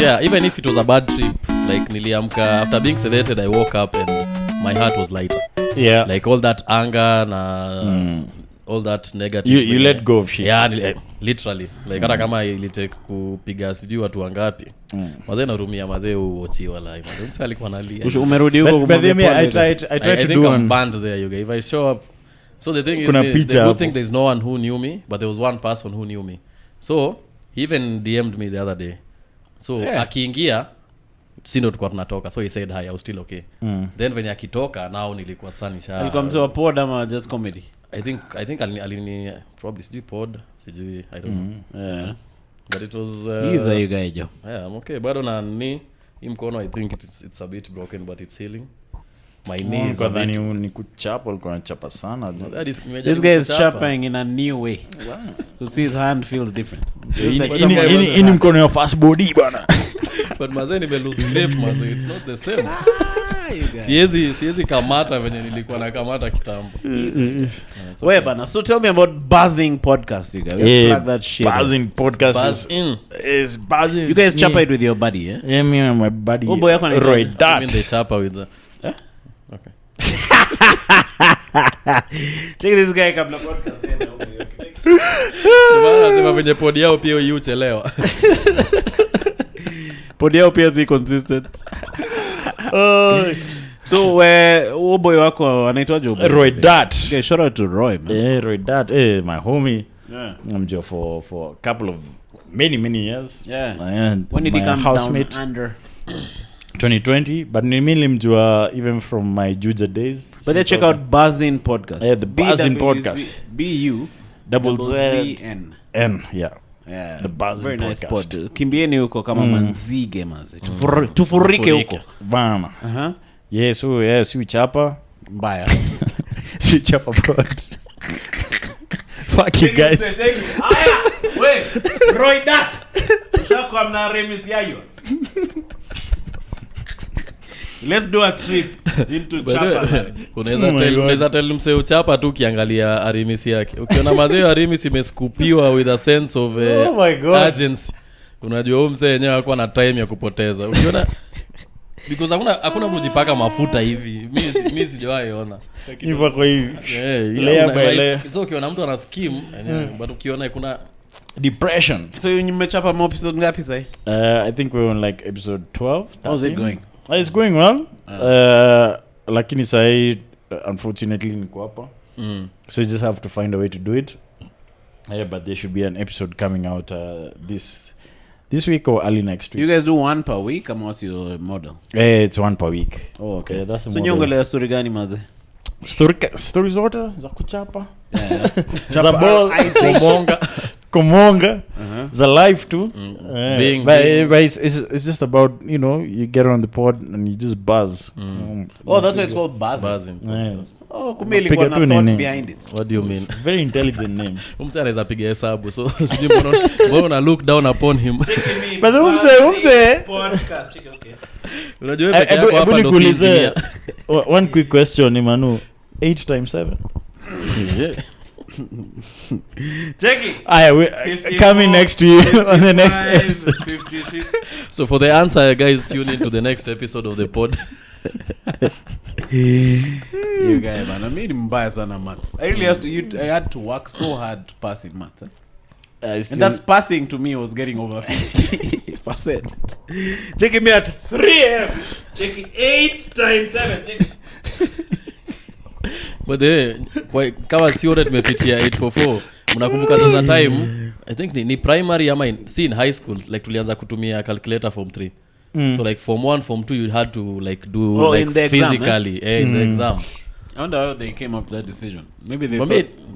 Yeah, even if it was a bad trip, like niliamka after being sedated, I woke up and my heart was lighter. Yeah, like all that anger na all that negative. You let go of shit. Yeah, literally. Like hata kama ilitake kupiga sijui watu wangapi. Mazee narumia mazee uochi wala hivi. Msali alikuwa analia. Umerudi huko kumwambia. I tried to do one band there you guys. If I show up. So the thing is the good thing there's no one who knew me, but there was one person who knew me. So he even DM'd me the other day. So akiingia sindo tulikuwa tunatoka, so he said hi, I was still okay. Then when akitoka now nilikuwa sanisha. Alikuwa mzee pod ama just comedy? I think alini probably sijui pod, sijui I don't know. Yeah. But it was he's a you guy jo. Yeah, I'm okay. Bado na ni mkono I think it's a bit broken but it's healing. My knees are ni kuchapa alikuwa anachapa sana. This guy is chapping in a new way. Wow. To see his hand feels different. In mkono ya fast body bana. But mazeni me lose grip mazeni, it's not the same. Siwezi kamata venye nilikuwa na kamata kitambo. Wait bana, so tell me about Buzzn Podcast you guys. Plug that shit. Buzzn Podcast is buzzing. You guys chapa it with your buddy, eh? Yeah, me and my buddy. Oh boy, Roydat. I mean they chapa with the okay. Check this guy kabla podcast tena. Sema venye pod yao pia uchelewa. Pod yao pia si consistent. So boy wako anaitwaje? Roydat. Okay, shout out to Roy, man. Yeah, Roydat, my homie. Yeah. I'm just for a couple of many years. Yeah. And when did he come housemate, down under? 2020, but nilimjua even from my Juja days. But they check out Buzzn Podcast. Yeah, the Buzzn Podcast. BUZZN. Yeah. Yeah. The Buzzn Very Podcast. Nice pod. Kimbieni huko kama manzige maze. Tufurike huko. Bana. Yeah, so si chapa mbaya. Si chapa pod. Fuck you guys. Aya, we, Roydat. Ushako amna remisi yayo. Let's do a trip into Chapa. Unaweza tell mse uchapa tu kiangalia arimisi yake. Ukiona mazee arimisi imeskupiwa with a sense of urgency. Unajua huyo mse yenyewe hakuwa na time ya kupoteza. Ukiona because hakuna kujipaka mafuta hivi. Mimi sijawahi ona. Hivyo kwa hivi. So ukiona mtu ana scheme, but ukiona kuna depression. So you mmechapa more episode ngapi sasa? I think we're on like episode 12. How's it going? It's going well. Lakini sai unfortunately niko hapa. So you just have to find a way to do it. Yeah, but there should be an episode coming out this week or early next week. You guys do one per week? Or what's your model? It's one per week. Oh, okay. Yeah, that's the so nyongelea story gani maze? Story zote za kuchapa. Yeah. Za ball, Komonga. The life too. But it's just about, you get on the pod and you just buzz. Oh, that's why it's called Buzzn. Yeah. Oh, kumbe ilikuwa na thought behind it. What do you mean? Very intelligent name. Umse anaweza piga hesabu, so sijui mbona look down upon him. But umse podcast check okay. Unajua peke yako hapa ndo sisi. One quick question Imanu. 8 times 7. Yeah. Jackie. Coming next week on the next episode. 56. So for the answer, guys, tune in to the next episode of the pod. You guy, man, I made him buy sana maths. I really I had to work so hard to pass in maths. And that's passing to me was getting over 50%. Jackie me at 3 Jackie 8 times 7. Jackie. But kama sio that tumepitia 844 mnakumbuka that time I think ni primary ama in high school like tulianza kutumia calculator form 3. So like form 1 form 2 you had to like do like physically in the exam. I wonder how they came up with that decision. Maybe they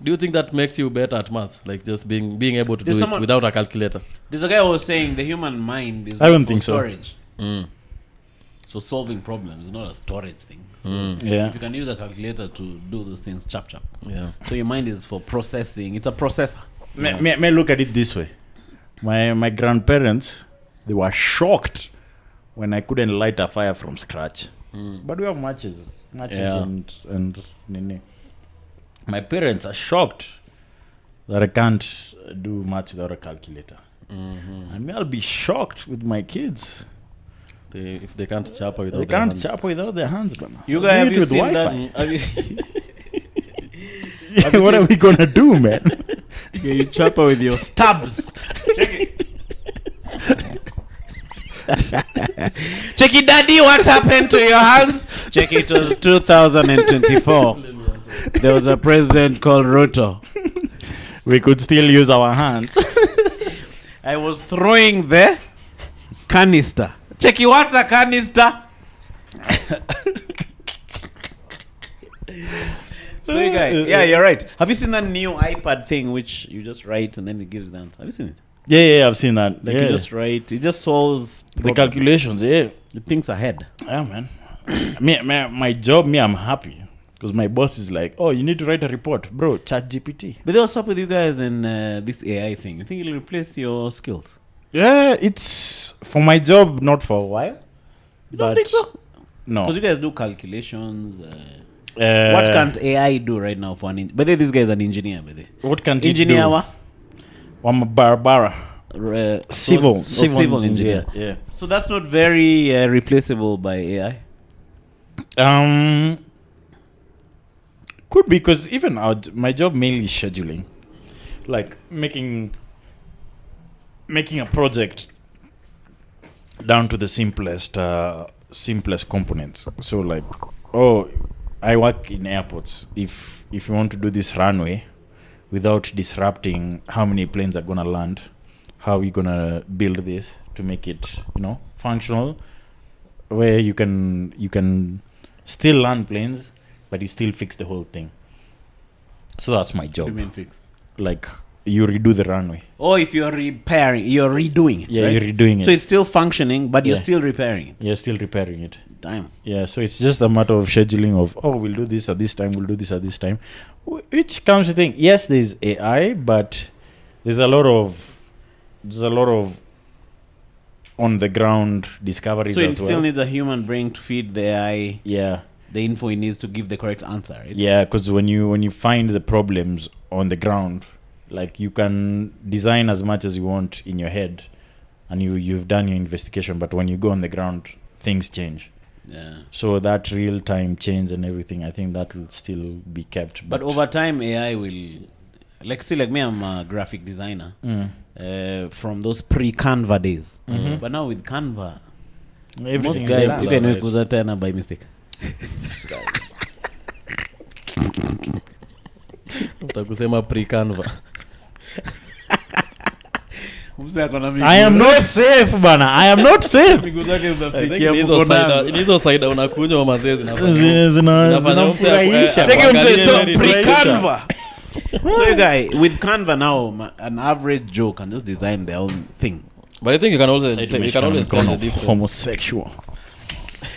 do you think that makes you better at math, like just being able to do it without a calculator? There's a guy who was saying the human mind is storage. So solving problems is not a storage thing. So if you can use a calculator to do those things, chap. Yeah. So your mind is for processing. It's a processor. May look at it this way. My grandparents, they were shocked when I couldn't light a fire from scratch. But we have matches and my parents are shocked that I can't do much without a calculator. I mean, I'll be shocked with my kids. If they can't chapa without they their can't hands. chapa without their hands, man. You guys, have you seen that? What are we gonna do, man? You chapa with your stabs. Check it. Check it, daddy. What happened to your hands? Check it. It was 2024. There was a president called Ruto. We could still use our hands. I was throwing the canister. Check it. What's a canister? So you guys, yeah, you're right. Have you seen that new iPad thing which you just write and then it gives the answer? Have you seen it? Yeah, I've seen that. Like you just write, it just solves the calculations. Yeah, it thinks ahead. Yeah, man. my job, I'm happy because my boss is like, oh, you need to write a report, bro. Chat GPT. But what's up with you guys and this AI thing? You think it'll replace your skills? Yeah, it's for my job, not for a while. You don't think so? No, because you guys do calculations. What can't AI do right now for an? But this guy is an engineer. What can't engineer? What? I'm a Barbara. Civil engineer. Yeah. So that's not very replaceable by AI. Could be because even my job mainly is scheduling, like making a project down to the simplest components. So like, I work in airports. If you want to do this runway without disrupting how many planes are gonna land, how are you gonna build this to make it, functional, where you can still land planes, but you still fix the whole thing. So that's my job. What do you mean fix? Like you redo the runway. Or if you're repairing, you're redoing it. Yeah, right? you're redoing it. So it's still functioning, but you're still repairing it. You're still repairing it. Damn. Yeah, so it's just a matter of scheduling of, we'll do this at this time, we'll do this at this time. Which comes to think, yes, there's AI, but there's a lot of on the ground discoveries as well. So it still needs a human brain to feed the AI. Yeah. The info it needs to give the correct answer, right? Yeah, because when you find the problems on the ground, like you can design as much as you want in your head, and you've done your investigation, but when you go on the ground, things change. Yeah. So that real time change and everything, I think that will still be kept. But over time, AI will, like me, I'm a graphic designer from those pre-Canva days. Mm-hmm. But now with Canva, everything most guys even make Uzatana by mistake. Utakusema pre-Canva. I am not safe, bana. I am not safe. Hizo saida unakunywa mazezi na zinafurahisha. Take him to pre-Canva. So you guys, with Canva now, an average Joe can just design their own thing. But I think you can always tell the difference. Homosexual.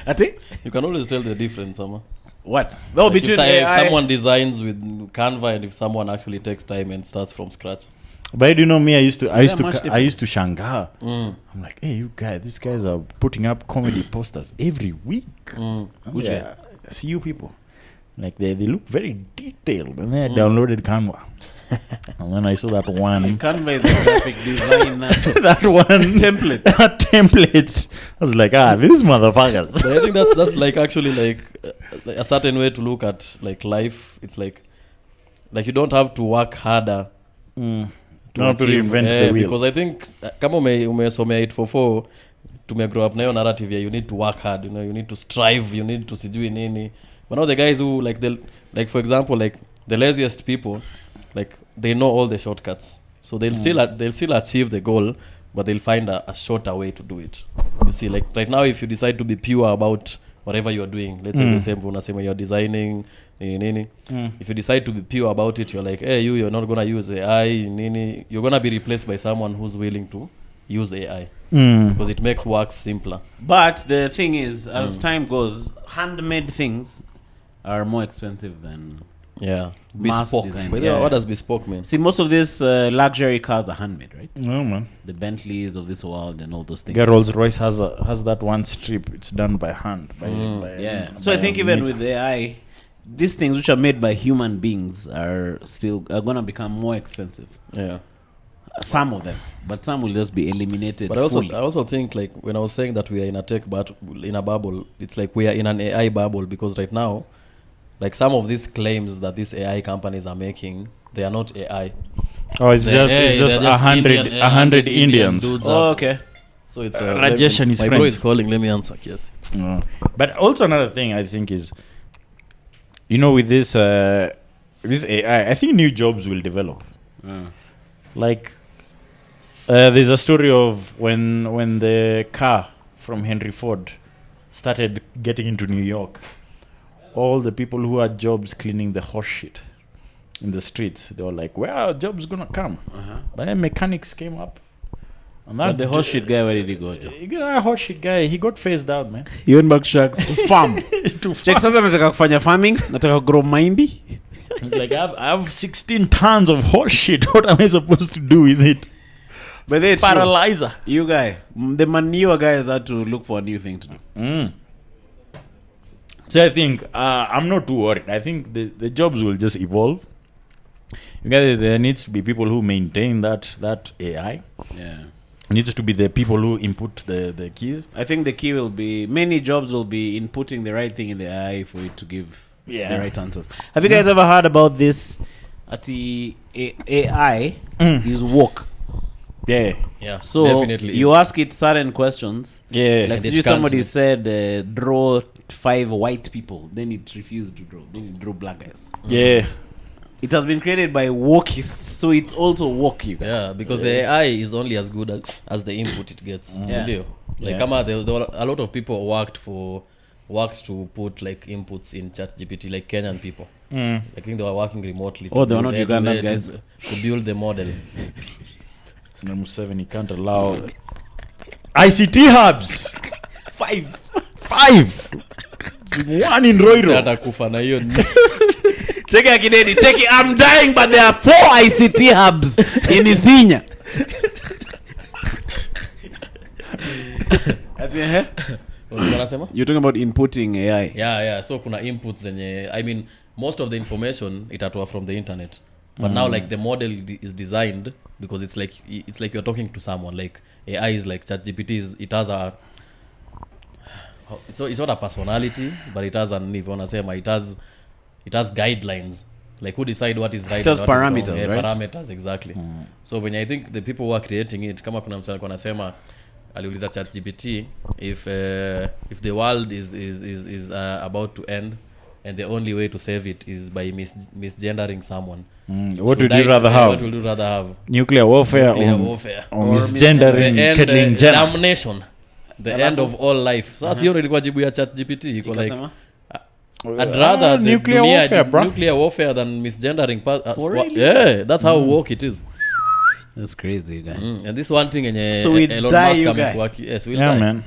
I think you can always tell the difference, Sama. What? Well, like between if someone designs with Canva and if someone actually takes time and starts from scratch. But you know me, I used to shanga. I'm like, hey, these guys are putting up comedy posters every week. Which guys? See you people. Like they look very detailed, and then I downloaded Canva. And then I saw that one. Canva is a graphic designer. That one template. That template. I was like, these motherfuckers. But I think that's like actually like a certain way to look at like life. It's like you don't have to work harder. Not to reinvent the wheel. Because I think kama umesomea 844 grow up na hiyo narrative you need to work hard, you need to strive, you need to sijui nini. But now the guys who like for example like the laziest people, like they know all the shortcuts, so they'll still achieve the goal, but they'll find a shorter way to do it. You see, like right now if you decide to be pure about whatever you're doing, let's say the same unasema you're designing nini, if you decide to be pure about it, you're like, hey, you're not gonna use AI nini, you're gonna be replaced by someone who's willing to use AI because it makes work simpler. But the thing is, as time goes, handmade things are more expensive than bespoke. What does bespoke mean? See, most of these luxury cars are handmade, right? No, man. The Bentleys of this world and all those things. Rolls Royce has that one strip. It's done by hand. So I think even with AI, these things which are made by human beings are gonna become more expensive. Yeah. some of them, but some will just be eliminated. But I also think, like, when I was saying that we are in a tech in a bubble, it's like we are in an AI bubble, because right now, like, some of these claims that these AI companies are making, they are not AI. Oh, it's just 100 Indians. Oh, okay. So it's Rajesh and his my friends. bro is calling. Let me answer. Yes. But also another thing I think is, with this AI, I think new jobs will develop. Like, there's a story of when the car from Henry Ford started getting into New York, all the people who had jobs cleaning the horse shit in the streets, they were like, where are jobs gonna come? But then mechanics came up. And but the horse shit guy, where did he go? The horse shit guy, he got phased out, man. He went back to farm. Check, sasa nataka kufanya farming, nataka grow mindy. He's like, I have 16 tons of horse shit. What am I supposed to do with it? But it's paralyzer. True. You guy, the manure guys had to look for a new thing to do. So I think I'm not too worried. I think the jobs will just evolve. There needs to be people who maintain that AI. Yeah. It needs to be the people who input the keys. I think the key will be, many jobs will be inputting the right thing in the AI for it to give the right answers. Have you guys ever heard about this? AI is woke. Yeah. So definitely you ask it certain questions. Yeah. Like somebody said, draw 5 white people. Then it refused to draw. Then it drew black guys. Yeah. It has been created by wokists, so it's also woke, you guys. Yeah, because the AI is only as good as the input it gets. Like, there were a lot of people worked to put like inputs in ChatGPT, like Kenyan people. I think they were working remotely. Oh, they were not Ugandan guys. To build the model. Number 7, he can't allow ICT hubs. 5. 1 in Roydat. Check it, I'm dying, but there are 4 ICT hubs in Isinya. You're talking about inputting AI. Yeah. So kuna inputs zenye, I mean, most of the information itatoa from the internet. But now, like, the model is designed because it's like you're talking to someone. Like, AI is like ChatGPT it has a, so it's not a personality, but it has it has guidelines, like who decide what is right. It has parameters, right? Parameters, exactly. So when I think the people who are creating it, kama kuna mtu alikuwa anasema aliuliza ChatGPT if the world is about to end and the only way to save it is by misgendering someone. What would you rather have? What would you rather have? Nuclear warfare or misgendering Caitlyn Jenner? Damnation. The end of all life. Sasa hiyo ilikuwa jibu ya ChatGPT. Iko like, I'd rather nuclear warfare than misgendering. Yeah, that's how woke it is. That's crazy, guy. And this one thing, so we Elon die, Musk you guy. Yes, we'll die. Man.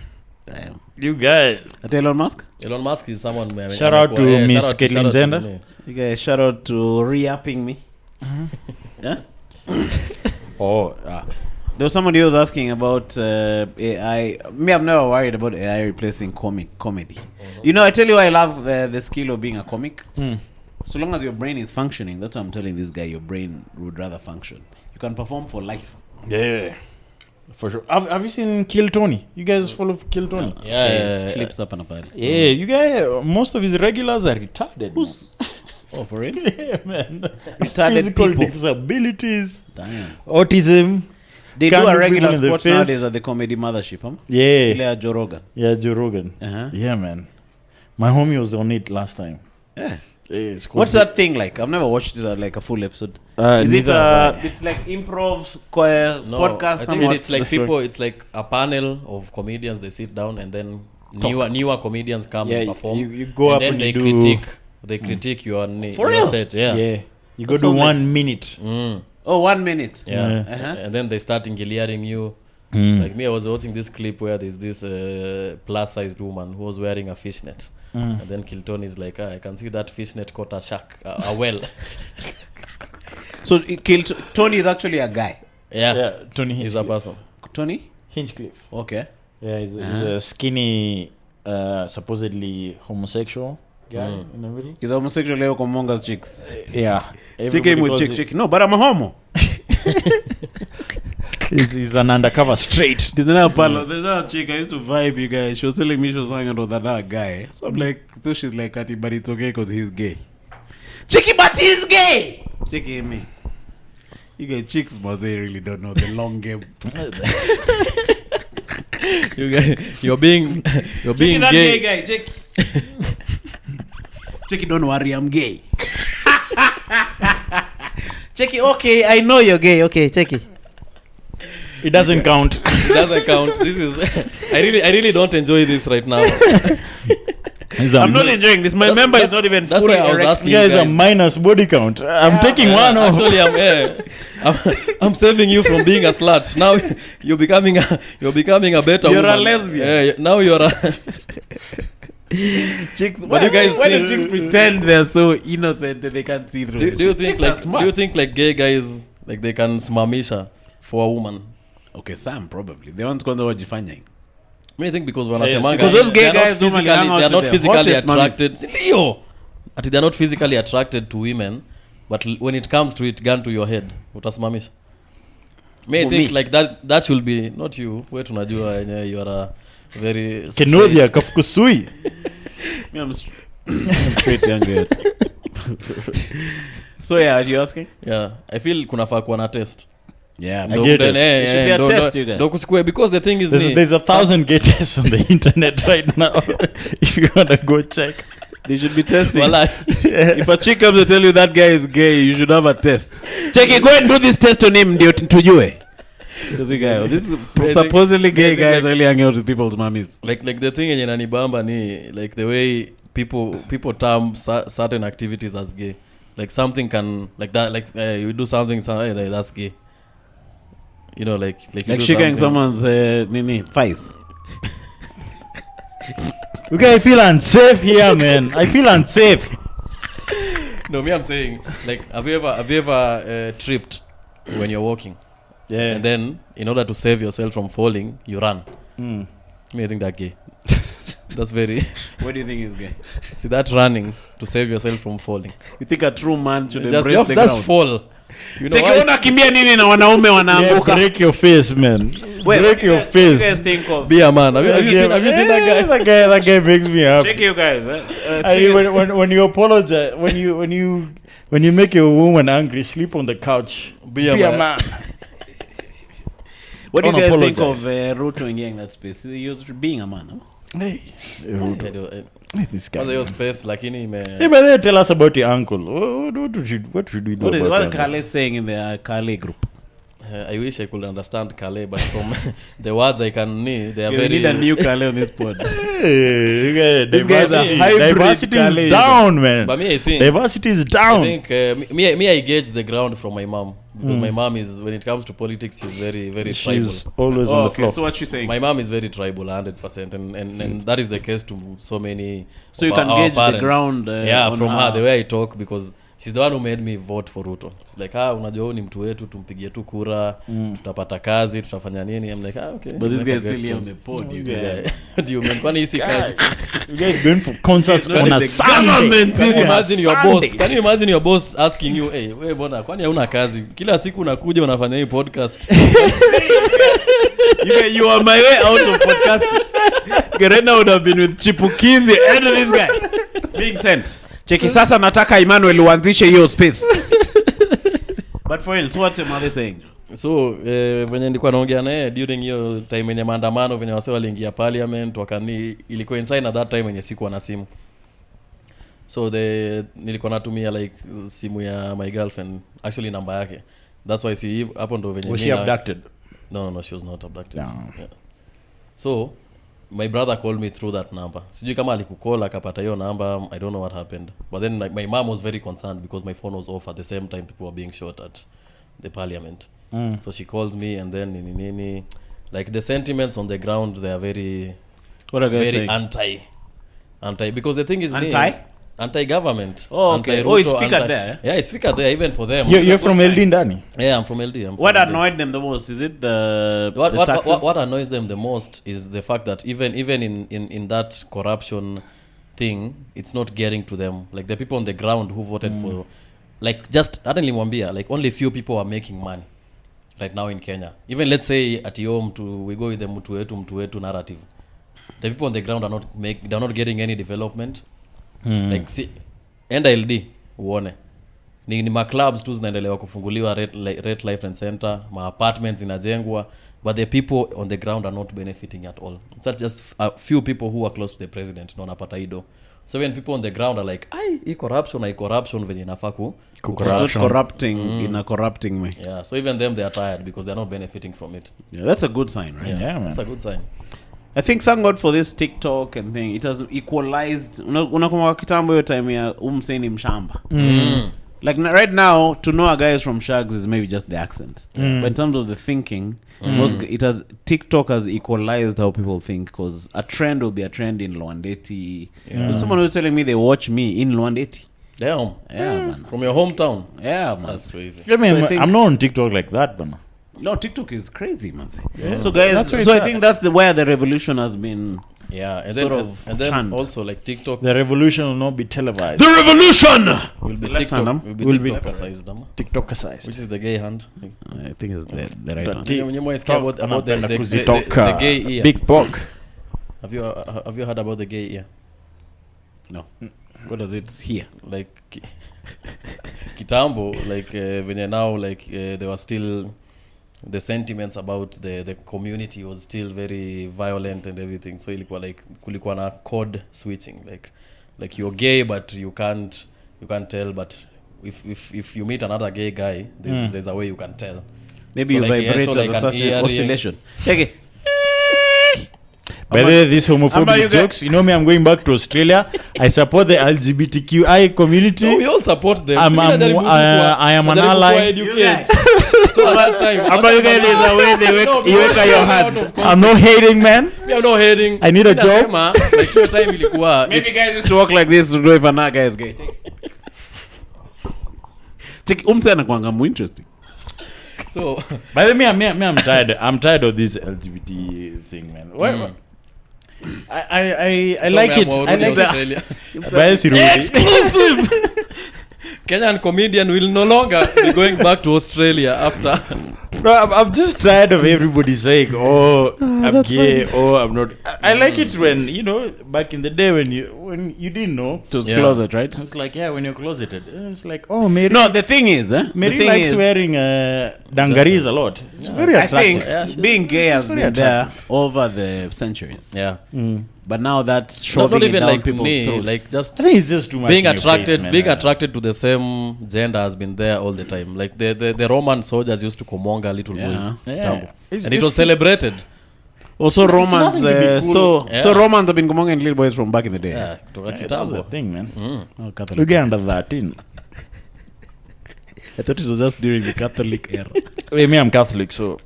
Damn. You guys. At Elon Musk? Elon Musk is someone. Shout out to Miss Caitlyn Jenner. You guys, shout out to re-upping me. Yeah. There was somebody who was asking about AI. Me, I'm never worried about AI replacing comedy. I tell you why I love the skill of being a comic. So long as your brain is functioning, that's what I'm telling this guy, your brain would rather function. You can perform for life. Yeah. For sure. Have you seen Kill Tony? You guys follow Kill Tony? Yeah. Clips up and apart. Yeah, you guys, most of his regulars are retarded. Who's... Oh, for real? Yeah, man. Retarded physical people. Disabilities. Damn. Autism. They do a regular sport nowadays at the Comedy Mothership, huh? Yeah. Joe Rogan. Yeah, Joe Rogan. Yeah, man. My homie was on it last time. Yeah. It's What's that thing like? I've never watched it like a full episode. Is it it's like improv podcast? I think it's like people. It's like a panel of comedians. They sit down and then newer comedians come and perform. You go up and they critique. They critique your set. Yeah. You go to 1 minute. Oh, 1 minute. Yeah. And then they start engineering you. Like me, I was watching this clip where there's this plus-sized woman who was wearing a fishnet. And then Kilton is like, I can see that fishnet caught a shark, a well. So Tony is actually a guy. Yeah, Tony is a person. Tony? Hinchcliffe. Okay. Yeah, he's a skinny, supposedly homosexual guy in the middle. He's a homosexual like Monga's chicks. Yeah. Chick him with chick. No, but I'm a homo. He's an undercover straight. There's another chick I used to vibe, you guys. She was telling me she was hanging out with another guy. So I'm like, so she's like, Kati, but it's okay because he's gay. Chicky, but he's gay. Chicky, me. You guys, chicks, but they really don't know the long game. You're being Chicky, not gay. Guy. Chicky. Chicky, don't worry, I'm gay. Chicky, okay, I know you're gay. Okay, Chicky. It doesn't count. It doesn't count. This is I really don't enjoy this right now. I'm not enjoying this. My member is not even that's fully why I was erect. asking You guys are minus body count. I'm taking one off. Actually, I'm saving you from being a slut. Now you're becoming a better You're woman. a lesbian. Yeah, now you're a Chicks, But you guys why do think- chicks pretend they're so innocent that they can't see through? do you think like gay guys like they can smamisha for a woman? Okay, some probably. They want to go wajifanya. I think because when because those gay guys normally hang out they're not to the physically hottest attracted. They're not physically attracted to women, but when it comes to it, gun to your head, utasimamisha. I think like that should be not you. Wewe tunajua yenyewe you are a very Kenodia kafukusui. Me, I'm straight young yet. So yeah, are you asking? Yeah, I feel kunafaa kuwa na test. Yeah, I get it. It should be a test, you guys. Because the thing is There's 1,000 gay tests on the internet right now. If you wanna go check, they should be testing. Well, If a chick comes to tell you that guy is gay, you should have a test. Check it. Go and do this test on him, ndio tujue. This is supposedly gay guys really hanging out with people's mummies. like the thing yenye nanibamba ni like the way people term certain activities as gay. Like something can like that, like you do something like that's gay. You know, like shaking someone's thighs. okay, I feel unsafe here, man. I feel unsafe. No, me I'm saying like have you ever tripped when you're walking? Yeah. And then in order to save yourself from falling, you run. Me, I think that gay. That's very. What do you think is gay? See that running to save yourself from falling. You think a true man should Just embrace the ground? fall. You know Check it, unakimbia nini na wanaume wanaanguka? Break your face, man. Break your face. What do you guys think of? Be a man. Have you seen that guy? That guy makes me happy. Check you guys. When you apologize, when you make a woman angry, sleep on the couch. Be a man. What do you Don't guys think apologize. of Ruto in that space? He was being a man. No? Hey, this guy. Your space lakini Hey, but tell us about your uncle. What should we do? What is about Kale saying in the Kale group? I wish I could understand Kale, but from the words I can need, they are You very. need a new Kale on this pod. Hey, These guys are hybrid diversity Kale. is down, man. But me, I think. Diversity is down. I think me I gauge the ground from my mom because my mom is, when it comes to politics, she's very very She's tribal. always on the floor. So what's she saying? My mom is very tribal, 100%, and that is the case to so many. So you of can our gauge the parents. ground. Yeah, on from her, the way I talk, because she's the one who made me vote for Ruto. She's like, unajua huyu ni mtu wetu, tumpigie tu kura, tutapata kazi, tutafanya nini. I'm like, okay. But this guy is still here on the pod. You guys. What do you mean? Kwani hisi kazi? You guys going for concerts on a the Sunday. government. Can you imagine your boss? Sunday. Can you imagine your boss asking you, hey, wewe bwana, kwani hauna kazi? Kila siku unakuja unafanya hii podcast. You are my way out of podcasting. Gerena would have been with Chipukizi and this guy being sent. Cheki sasa nataka Emmanuel uanzishe hiyo space. But for real, so what's your mother saying? So venye nilikuwa naongea naye during hiyo time yenye maandamano venye wase waliingia parliament wakani ilikuwa inside at that time yenye sikuwa na simu. So nilikuwa natumia like simu ya my girlfriend, actually namba yake. That's why see hapo ndo venye Was she abducted? No, she was not abducted. No. Yeah. So my brother called me through that number. Sijui kama alikukall akapata hiyo number, I don't know what happened. But then like, my mom was very concerned because my phone was off at the same time people were being shot at the parliament. So she calls me and then nini like the sentiments on the ground, they are very What are guys very saying? anti because the thing is anti-government. Oh, okay. Anti-Ruto, It's figured there. Yeah, it's figured there even for them. You're from LD Ndani? Yeah, I'm from LD. What annoyed them the most? Is it the taxes? What annoys them the most is the fact that even in that corruption thing, it's not getting to them. Like the people on the ground who voted for, like just hata nilimwambia, like only few people are making money. right now in Kenya. Even let's say at home we go with the mtu wetu narrative. The people on the ground they're not getting any development. Like see NLD uone. Ni ma clubs tu zinaendelewa kufunguliwa Red Life and Center, ma apartments inajengwa, but the people on the ground are not benefiting at all. It's not just a few people who are close to the president no napata ido. So when people on the ground are like, corruption venye inafaa corrupting in a corrupting way. Yeah, so even them they are tired because they're not benefiting from it. Yeah, that's a good sign, right? Yeah, man. That's a good sign. I think thank God for this TikTok and thing. It has equalized. Unakumbuka kitambo hiyo time ya umseni mshamba. Like right now, to know a guy is from Shags is maybe just the accent. But in terms of the thinking, TikTok has equalized how people think, because a trend will be a trend in Lwandeti. Someone was telling me they watch me in Lwandeti. Damn. Yeah, man. From your hometown. Yeah, man. That's crazy. I mean, so I'm not on TikTok like that, man. No, TikTok is crazy, man. Yeah. So guys, I think that's where the revolution has been. Yeah, and then also like TikTok. The revolution will not be televised. The revolution will be TikTok. Will be TikTok size. Which is the gay hand. I think it's the right one. About the gay ear. Big bog. Have you heard about the gay ear? No. What does it hear? Like kitambo, like when now like there was still the sentiments about the community was still very violent and everything, so ilikuwa like kulikuwa na code switching, like you're gay but you can't tell, but if you meet another gay guy there's a way you can tell. Maybe so you like, vibrate so like as such an oscillation. Okay. By the way, these homophobic jokes, you know me, I'm going back to Australia. I support the LGBTQI community. No, we all support them. I am an ally. So at that time, you guys is the way they wake your hand. I'm not hating, man. I'm not hating. I need a job. Like your time ilikuwa. Maybe guys used to walk like this to know if another guy is gay. Check umsana kwanga mu interesting. So, by the way, I'm tired. I'm tired of this LGBT thing, man. Why? I like it. I like that. Exclusive. Kenyan comedian will no longer be going back to Australia after. No, I'm just tired of everybody saying, "Oh, I'm gay." Funny. Oh, I'm not. I like it when, you know, back in the day when you didn't know. It was closet, right? It's like, yeah, when you're closeted, it's like, oh, Mary. No, the thing is, Mary likes wearing dungarees a lot. It's very attractive. I think being gay has been there over the centuries. Yeah. But now that's shoving it down people's throats. Like just I think it's just too much. Being attracted to the same gender has been there all the time. Like the Roman soldiers used to komonga little boys. Yeah. And it was celebrated. Also Romans so Romans have been komonga little boys from back in the day. Yeah, kutoka kitambo. That's the thing, man. Oh, Catholic. You get under 13. I thought it was just during the Catholic era. Wait, me, I'm Catholic, so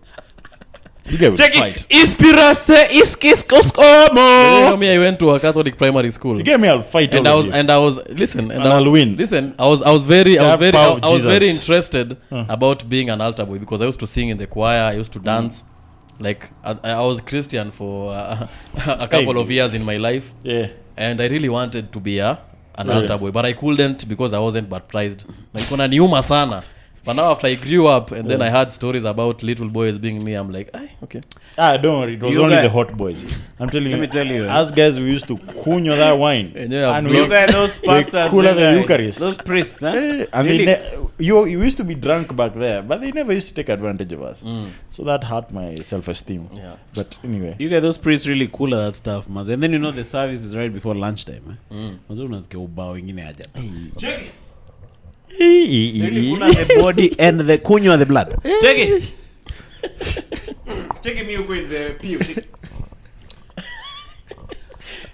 you get fight. Me, I went to a Catholic primary school. You get me, I'll fight. And I was I'll win. Listen, I was very interested about being an altar boy, because I used to sing in the choir, I used to dance. Like I was Christian for a couple of years in my life. Yeah. And I really wanted to be an altar boy, but I couldn't because I wasn't baptized. Like kuna niuma sana. But now after I grew up and then I heard stories about little boys being me, I'm like, okay. Don't worry. It was only the hot boys. I'm telling you. Let me tell you. As guys, we used to kunyo that wine. And you guys, those pastors, cooler than Eucharist. Those priests, huh? And really? You used to be drunk back there, but they never used to take advantage of us. So that hurt my self-esteem. Yeah. But anyway. You guys, those priests really cool at that stuff, man. And then you know the service is right before lunchtime. Check it. The body and the kunywa the blood. Check it. Check it, me with the pew.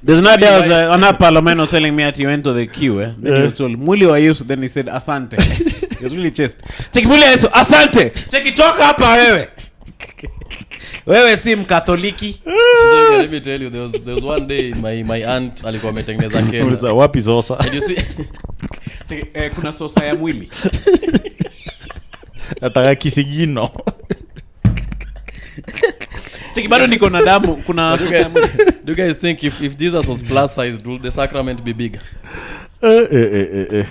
There's no doubt on that Palomeno telling me that he went to the queue. Then he told Muli wa Yesu, then he said asante. He was really chest. Check Muli wa Yesu, asante. Check it, talk hapa wewe. Wewe si mkatholiki. So, let me tell you, there was one day my aunt alikuwa ametengeneza kesa. Wapi sosa? Did you see? Kuna sosa ya mwili. Nataka kisigino. Cheki bado niko na damu. Kuna sosa ya mwili. Do you guys think if Jesus was plus sized, would the sacrament be bigger? You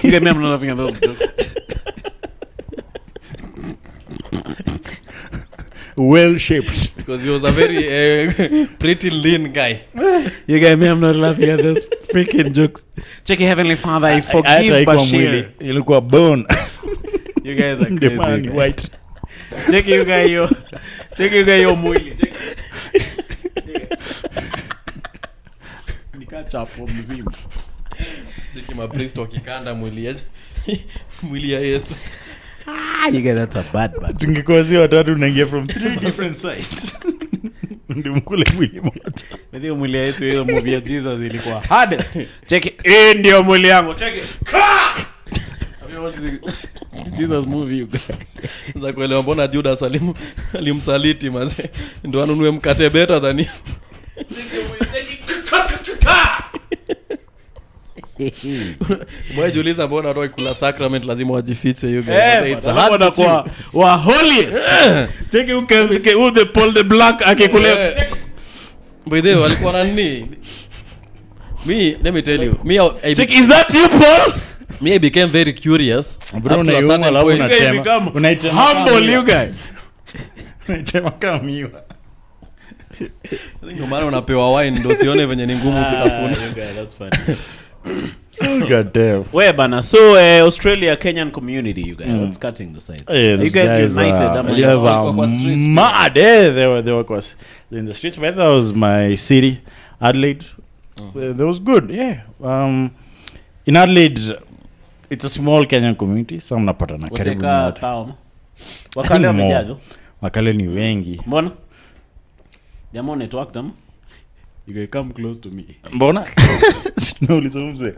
get me, I'm not laughing at those jokes. well shaped. Because he was a very pretty lean guy. You guys, me, I'm not laughing at this freaking jokes. Check your Heavenly Father, I forgive Bashir. Ilikuwa bone. You guys are The crazy. man white. Check you guys yo mwili. Nikachapo mzima. Cheki mapriest wakikanda mwili ya Yesu. You guys, that's a bad. Tungekuwa si watatu unaingia from 3 different sides. Ndio mkule mwili moja. Ndio mwili ya Yesu, hiyo movie ya Jesus ilikuwa hardest. Check it. Ndio mwili yangu. Check it. Have you watched the Jesus movie you guys? Za kuelewa mbona Judas alimsaliti maze. Ndio anunue mkate better than you. Mwajiuliza mbona watu kula sacrament lazima wajifiche you guys. It's hard kwa wa holiest. Take you can the Paul the Black akikule. By the way walikuwa nani? Let me tell you. Is that you, Paul? I became very curious. Humble you guys. Unaitema kama miwa. Ndio maana unapewa wine ndio sione venye ni ngumu kutafuna. That's funny. God damn. Where bana? So Australia Kenyan community, you guys. What's cutting the sides? Yeah, you guys united. Mad. They were in the streets. But that was my city, Adelaide. That was good. Yeah. In Adelaide, it's a small Kenyan community. So mnapatana karibu na town. Wakale wamejajo. Wakale ni wengi. Mbona? Jamaa network them. You can come close to me. Mbona? No, listen.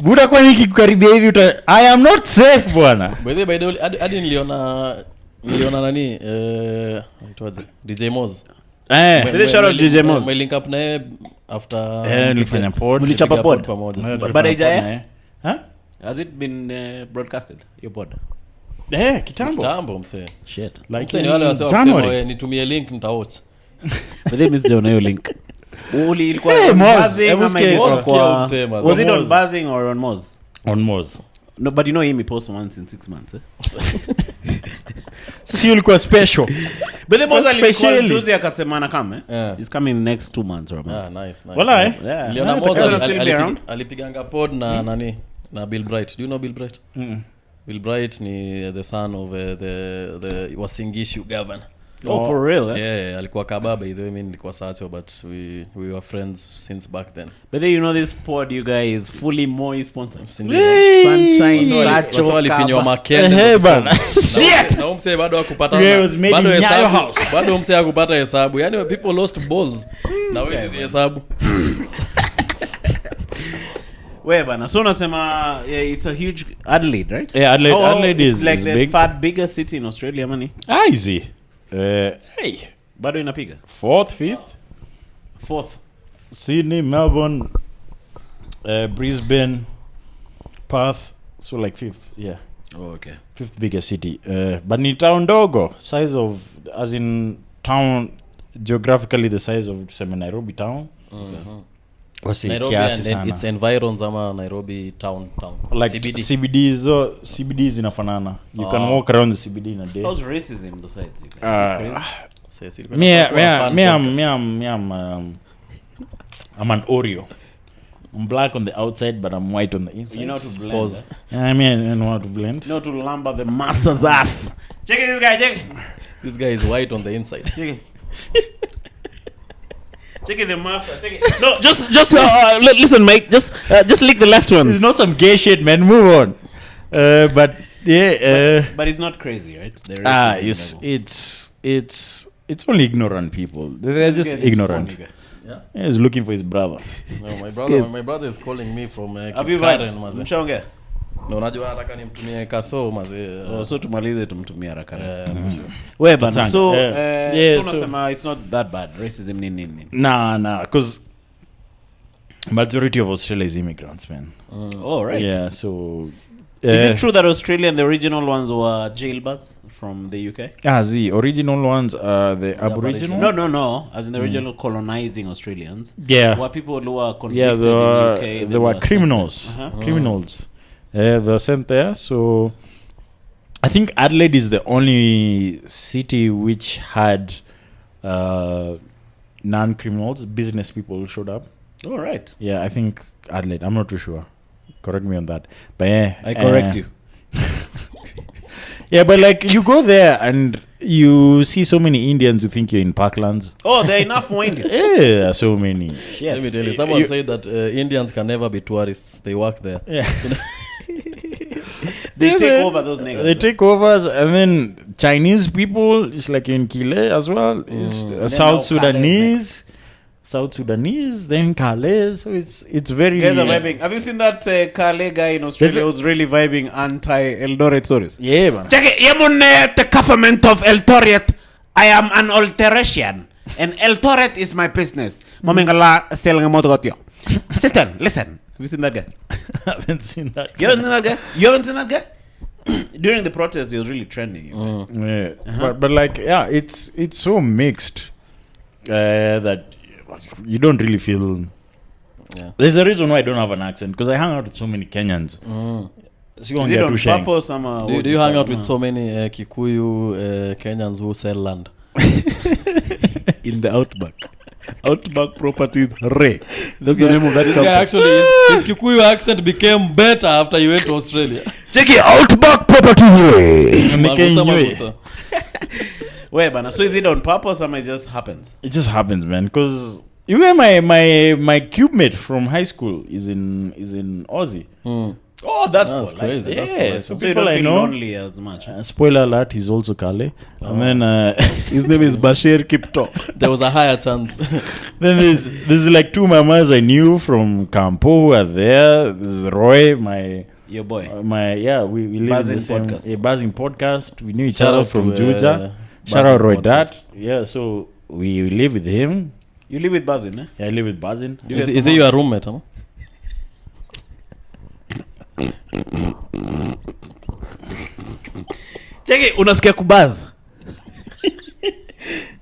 Buda kwa nikikukaribia hivi I am not safe bwana. By the way, hadi niliona nani itwaje? DJ Moz. They shout out DJ Moz. My link up naye after nilifanya pod. Mlichapa pod pamoja. But haijae? Huh? Has it been broadcasted your pod? Kitambo msee. Shit. Like ni wale wasema nitumie link nitawatch. But they missed your link. Uli ilikuwa Buzzing was it on Buzzing or on Moz? On Moz. No, but you know him post once in 6 months. Sisi ulikuwa special. But the Moz alikuwa juzi akasema na kama he's coming next 2 months or nice. Wala Leona Moz alipiganga pod na nani na Bill Bright. Do you know Bill Bright? Bill Bright ni the son of the Wasingishu governor. Oh, for real? Yeah, alikuwa kababa either. I mean nilikuwa sacho, but we were friends since back then. But then you know this pod you guys is fully more sponsored. Sunshine sacho. So alifinywa makende bana. Shit. Na umse bado akupata bado hesabu. Bado umse akupata hesabu. Yani people lost balls. Na hizi hesabu. Where bana? So nasema it's a huge Adelaide, right? Yeah, Adelaide is like the big. biggest city in Australia, money. Easy. Hey, bado inapiga 4th, 5th. Sydney, Melbourne, Brisbane, Perth, so like 5th. Yeah. Oh, okay. 5th biggest city. But ni town dogo, size of as in town geographically the size of Nairobi town. Nairobi and its environs ama Nairobi town like CBD zinafanana. You can walk around the CBD in a day. How's racism the sides? I'm an Oreo. I'm black on the outside but I'm white on the inside. You know how to blend. Pause. I know how to blend. You know how to lumber the master's ass. Check it, this guy, check it. This guy is white on the inside. Check it. Check it, the master. Check it. No, just listen, mate. Just lick the left one. It's not some gay shit, man. Move on. But yeah. But it's not crazy, right? It's only ignorant people. They're just ignorant. Yeah. He's looking for his brother. No, my brother is calling me from Karen maze. Mshaongea? No, unajua nataka nimtumie kaso maze. So tumalize tumtumie haraka. Wewe bana. So unasema it's not that bad. Racism nini. Nah, because majority of Australia is immigrants, man. Oh, right. Yeah, so is it true that Australia and the original ones were jailbirds from the UK? The original ones are the Aboriginal. No. As in the original colonizing Australians. Yeah. Were people who were convicted in the UK. They were criminals. Criminals. They're sent there. So I think Adelaide is the only city which had non-criminals, business people showed up. All right. Yeah, I think Adelaide. I'm not too sure. Correct me on that. But yeah, I correct you. Yeah, but like you go there and you see so many Indians who think you're in Parklands. Oh, there are enough more Indians. Yeah, so many. Shit. Let me tell you, someone said that Indians can never be tourists. They work there. Yeah. They take over those niggas. They take over, and then Chinese people, it's like in Kile as well. It's South Sudanese. South Sudanese, then Calais. So it's very... Guys are vibing. Have you seen that Calais guy in Australia who's really vibing anti-Eldoret stories? Yeah, man. Check it. The government of Eldoret. I am an Alteration. And Eldoret is my business. Sister, listen. Have you seen that guy? I haven't seen that. You haven't seen that guy? You haven't seen that guy? During the protest, he was really trending. Yeah. But like, yeah, it's so mixed that you don't really feel... Yeah. There's a reason why I don't have an accent, because I hang out with so many Kenyans. So is it on purpose? Do you hang out with so many Kikuyu Kenyans who sell land? In the Outback. Outback Properties Ray. That's the name of that company. Actually, his Kikuyu accent became better after you went to Australia. Check it, Outback Properties Ray. Wait, man. So is it on purpose or it just happens? It just happens, man. Because even my cube mate from high school is in Aussie. Oh, that's cool. Crazy. Yeah, that's so people I know lonely as much. Spoiler alert: he's also Kale. And then his name is Bashir Kipto. There was a higher chance. Then there's like two mamas I knew from Campo who are there. There's Roy, your boy. We live in the same podcast. Buzzn Podcast. We knew each Shout other out from to, Juja. Shout out Roydat. Yeah, so we live with him. You live with Buzzn, eh? Yeah, I live with Buzzn. Is he your roommate, huh? Cheki, unasikia kubuzz?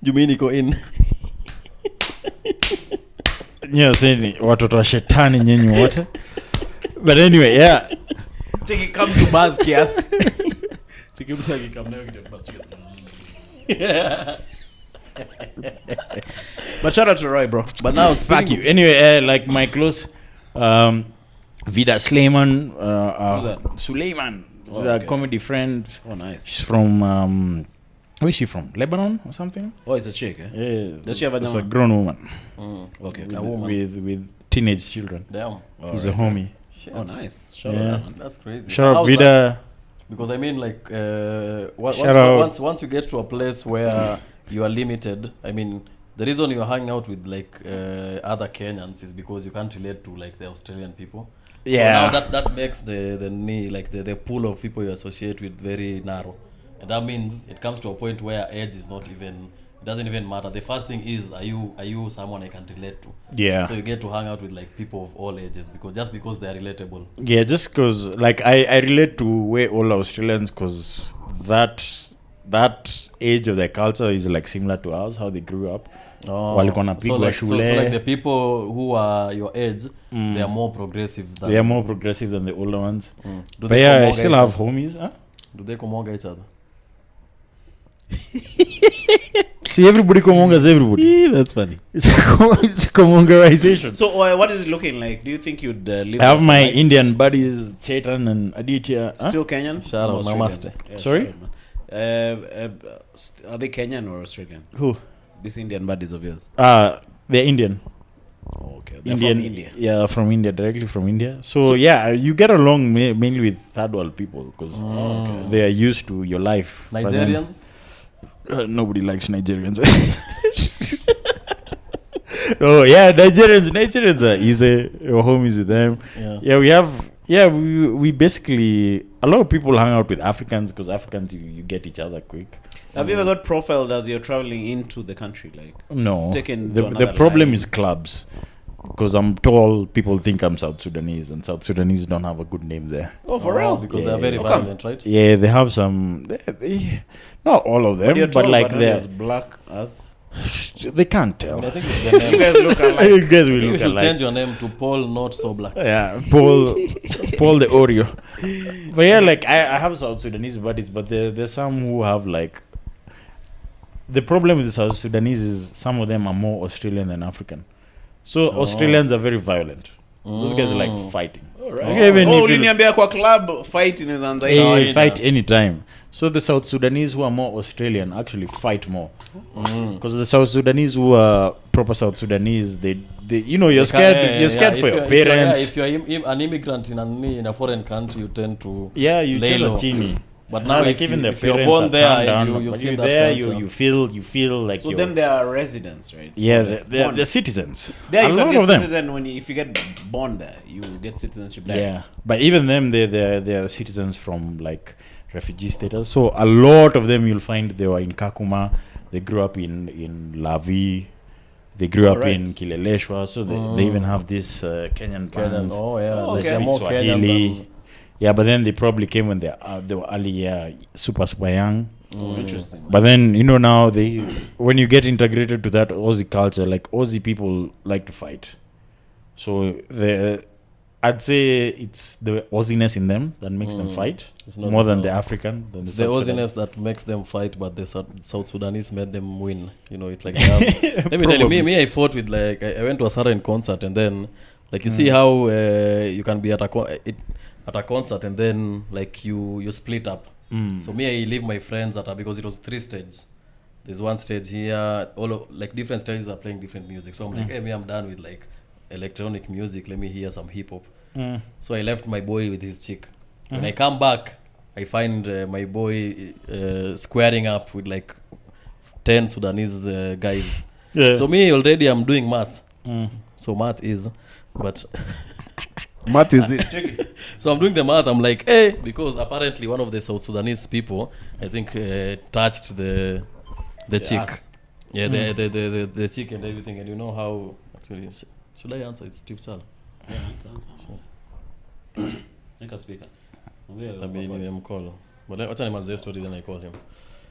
Jumi niko in. Yeah, saying watoto wa shetani nyenye wote. But anyway, yeah. Cheki, come to buzz kiasi. Cheki msaki come nayo kidogo buzz. But shout out to Roy, bro. But now fuck you. Anyway, like my close Vida Suleiman, Suleiman. She's a comedy friend. Oh, nice. She's from where is she from? Lebanon or something? Oh, it's a chick, eh? Yeah. Does she have a It's a grown woman. Okay. With teenage children. Damn. He's a homie. Shit. Oh, nice. Shout out. That's crazy. Shout out Vida. Because I mean, like, once you get to a place where you are limited, I mean, the reason you're hanging out with like other Kenyans is because you can't relate to like the Australian people. Yeah. So now that makes the pool of people you associate with very narrow, and that means it comes to a point where age is not even, it doesn't even matter. The first thing is, are you someone I can relate to? Yeah. So you get to hang out with like people of all ages because they are relatable. Yeah, just because like I relate to way all Australians because that age of their culture is like similar to ours, how they grew up. So like the people who are your age, they are more progressive than the older ones. But yeah, I still have homies. Huh? Do they comonga each other? See, everybody comongas everybody. Yeah, that's funny. It's a comongarization. So what is it looking like? Do you think you'd live? I have my Indian buddies, Chetan and Aditya. Still Kenyan? Shout out, namaste. Yeah, sorry? Are they Kenyan or Australian? Who? These Indian buddies of yours? They're Indian. Oh, okay. They're from India. Yeah, from India, directly from India. So yeah, you get along mainly with third world people because they are used to your life. Nigerians? Nobody likes Nigerians. Oh yeah, Nigerians are easy. Your homies with them. Yeah, we basically, a lot of people hang out with Africans because Africans you get each other quick. Have you ever got profiled as you're traveling into the country? Like no. The problem is clubs. Because I'm tall, people think I'm South Sudanese, and South Sudanese don't have a good name there. Oh, for real? Because they're very violent, right? Yeah, they have some. Not all of them, but like they're as black as. They can't tell. I think it's the name. You guys look alike. You guys will You look should alike. change your name to Paul Not So Black. Yeah, Paul the Oreo. But yeah, like I have South Sudanese buddies, but there's some who have like. The problem with the South Sudanese is some of them are more Australian than African. So Australians are very violent. Those guys are like fighting. Alright. Okay, even if you- uliniambia kwa club fight inaweza fight anytime. So the South Sudanese who are more Australian actually fight more. Because the South Sudanese who are proper South Sudanese, they you know, you're scared for your parents. If you're an immigrant in a foreign country, you tend to You lay tell low. a teeny. But now like if even you, the if you're parents born are there calm and down, you've but seen you're that there, culture. you feel like so you're, them they are residents, right? yeah, Born. they're citizens. There A you can lot get of them. citizen if you get born there, you get citizenship there. Yeah, but even them, they're citizens from like refugee status. So a lot of them you'll find they were in Kakuma, they grew up in Lavi, they grew up in Kileleshwa. So they even have this Kenyan bands. Oh yeah, Oh, they're okay. more Kenyan than... Yeah, but then they probably came when they were early, super young. Interesting. But then, you know, now when you get integrated to that Aussie culture, like Aussie people like to fight. So I'd say it's the Aussiness in them that makes them fight more than the African. Than It's the Aussiness that makes them fight, but the South Sudanese made them win. You know, it's like they have, let me tell you, me I fought with like I went to a certain concert and then like you see how you can be at a concert and then like you split up. So me I leave my friends because it was 3 stages. There's one stage here, all of, like different stages are playing different music. So I'm like, hey, me I'm done with like electronic music, let me hear some hip hop. So I left my boy with his chick. When I come back, I find my boy squaring up with like 10 Sudanese guys. Yeah. So me already I'm doing math. So math is, but Math is it? so I'm doing the math. I'm like, hey, because apparently one of the South Sudanese people, I think, touched the chick. Ass. Yeah, the chick and everything. And you know how? Actually, should I answer? It's Steve Charles. Yeah, answer. Make a speaker. Nimemcall. But acha nimalizie story then I call him.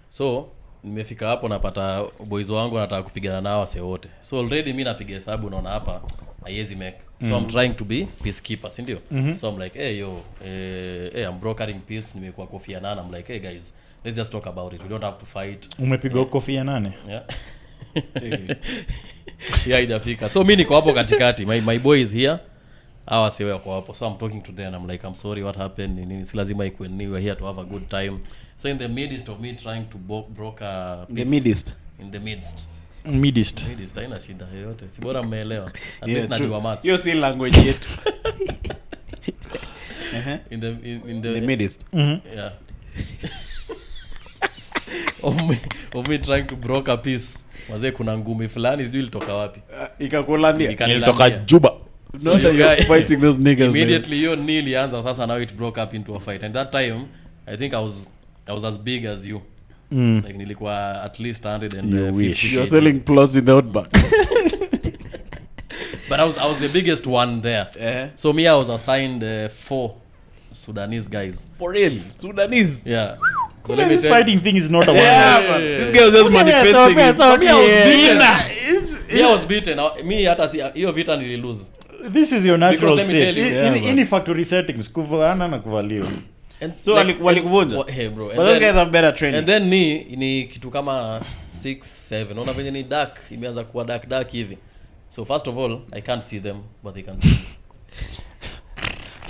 So nimefika hapo napata boys wangu nataka kupigana nao wase wote. So already mimi napiga hesabu naona hapa haiwezi make. So I'm trying to be peacekeeper, si ndio? So I'm like, hey yo, I'm brokering peace, nimekuwa Kofi Annan. I'm like, hey guys, let's just talk about it. We don't have to fight. Umepigwa Kofi Annan? Yeah. Yeah, idafika. So mimi niko hapo katikati. My boy is here. Hawa si wako hapo. So I'm talking to them. I'm like, I'm sorry, what happened? Nini si lazima ikuwe ni, we're here to have a good time. So in the midst of me trying to broker peace. In the midst. Midist haina shida yoyote. Si bora mmeelewa. At least najua maths. Hiyo si language yetu. In the midst. Yeah. of me trying to broker peace. Wazee kuna ngumi fulani sijui ilitoka wapi. Ikakulandia. Ilitoka Juba. So fighting those niggas. Immediately hiyo nili anza sasa, now it broke up into a fight. And that time I think I was as big as you. Like nilikuwa at least 150. You're selling plots in the outback. But I was the biggest one there. So me I was assigned 4 Sudanese guys. For real? Sudanese? Yeah. So let me this fighting thing is not a Man. This guy was just manifesting it. So me I was beaten. Me hata si hiyo vita nili lose. This is your natural Because let me state. tell you, Any factory settings kuvana na kuvaliwa. And so walikuvunja. Hey bro. But those guys have better training. And then ni kitu kama 6 7. Unaona venye ni dark, imeanza kuwa dark hivi. So first of all, I can't see them, but they can see me.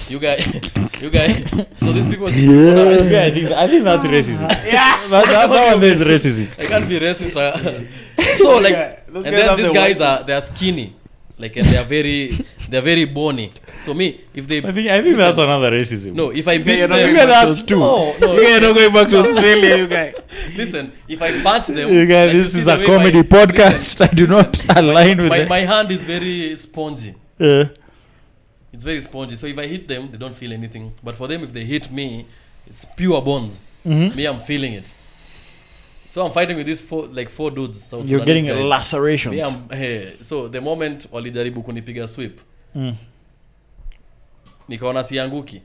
You guys. So these people. Yeah, I think that's racism. Yeah, that one is racism. I can't be racist. So like, and then these guys they are skinny, like, and they're very bony. So me, if they, I think that's another racism. No, if I beat them, that's two. No, you guys are not going back to Australia, you guys. Listen, if I punch them, you guys, like, this is a comedy podcast. I do not align with my hand is very spongy. Yeah. It's very spongy. So if I hit them, they don't feel anything. But for them, if they hit me, it's pure bones. Me, I'm feeling it. So I'm fighting with these 4 dudes. South You're Sudanese getting guys. lacerations. Me, so the moment walijaribu kunipiga sweep, nikaona sianguki.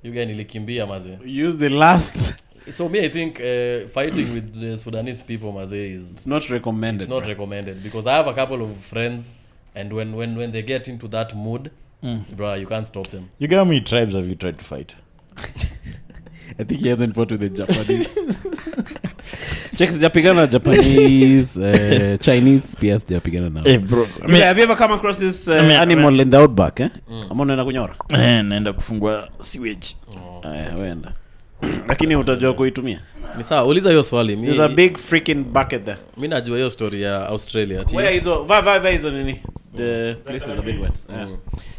You guys nilikimbia maze. Use the last So me, I think fighting with the Sudanese people, it's not recommended. It's not recommended because I have a couple of friends, and when they get into that mood, bro, you can't stop them. You got me tribes have you tried to fight? I think he hasn't fought with the Japanese. Checks Japigana, Japanese, Chinese, PS Japigana now. Hey bro, have you ever come across this animal in the outback? Ama unaenda kunyora? Naenda kufungua sewage. Wenda. Lakini utajua kuitumia? Ni sawa, uliza hiyo swali. There's a big freaking bucket there. Mimi najua hiyo story ya Australia. Where is hizo nini? The place is a bit wet.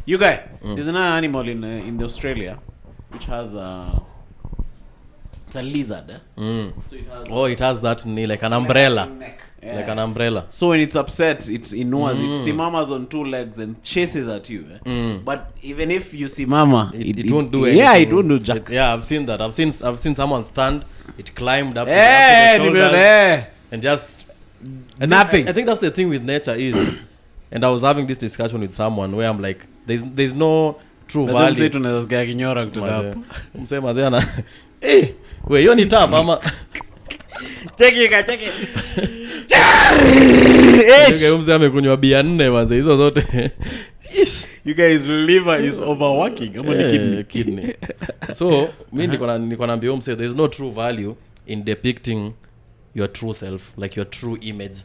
You guy, there's another animal in the Australia which has it's a lizard. So it has that knee like an umbrella. Like an umbrella. So when it's upset, it ignores it simamas on two legs and chases at you. But even if you simama, it won't do anything. Yeah, it won't do jack. Yeah, I've seen that. I've seen someone stand. It climbed up to the shoulders and just nothing. I think that's the thing with nature is, and I was having this discussion with someone where I'm like, there's no true value. Tunasikia kinyora kutoka hapo. Msema zana. Wewe hiyo ni tab ama Take it. Okay, mzee amekunywa bia 4 manze hizo zote. You guys liver is overworking. Ama ni kidney. So, mimi niko naambia mzee there's no true value in depicting your true self, like your true image.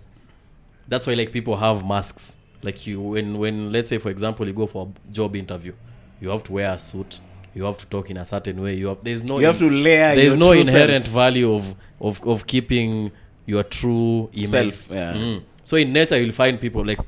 That's why like people have masks. Like you when let's say for example you go for a job interview, you have to wear a suit. You have to talk in a certain way. You have to layer. There's no inherent value of keeping your true image. Self, yeah. So in nature, you'll find people like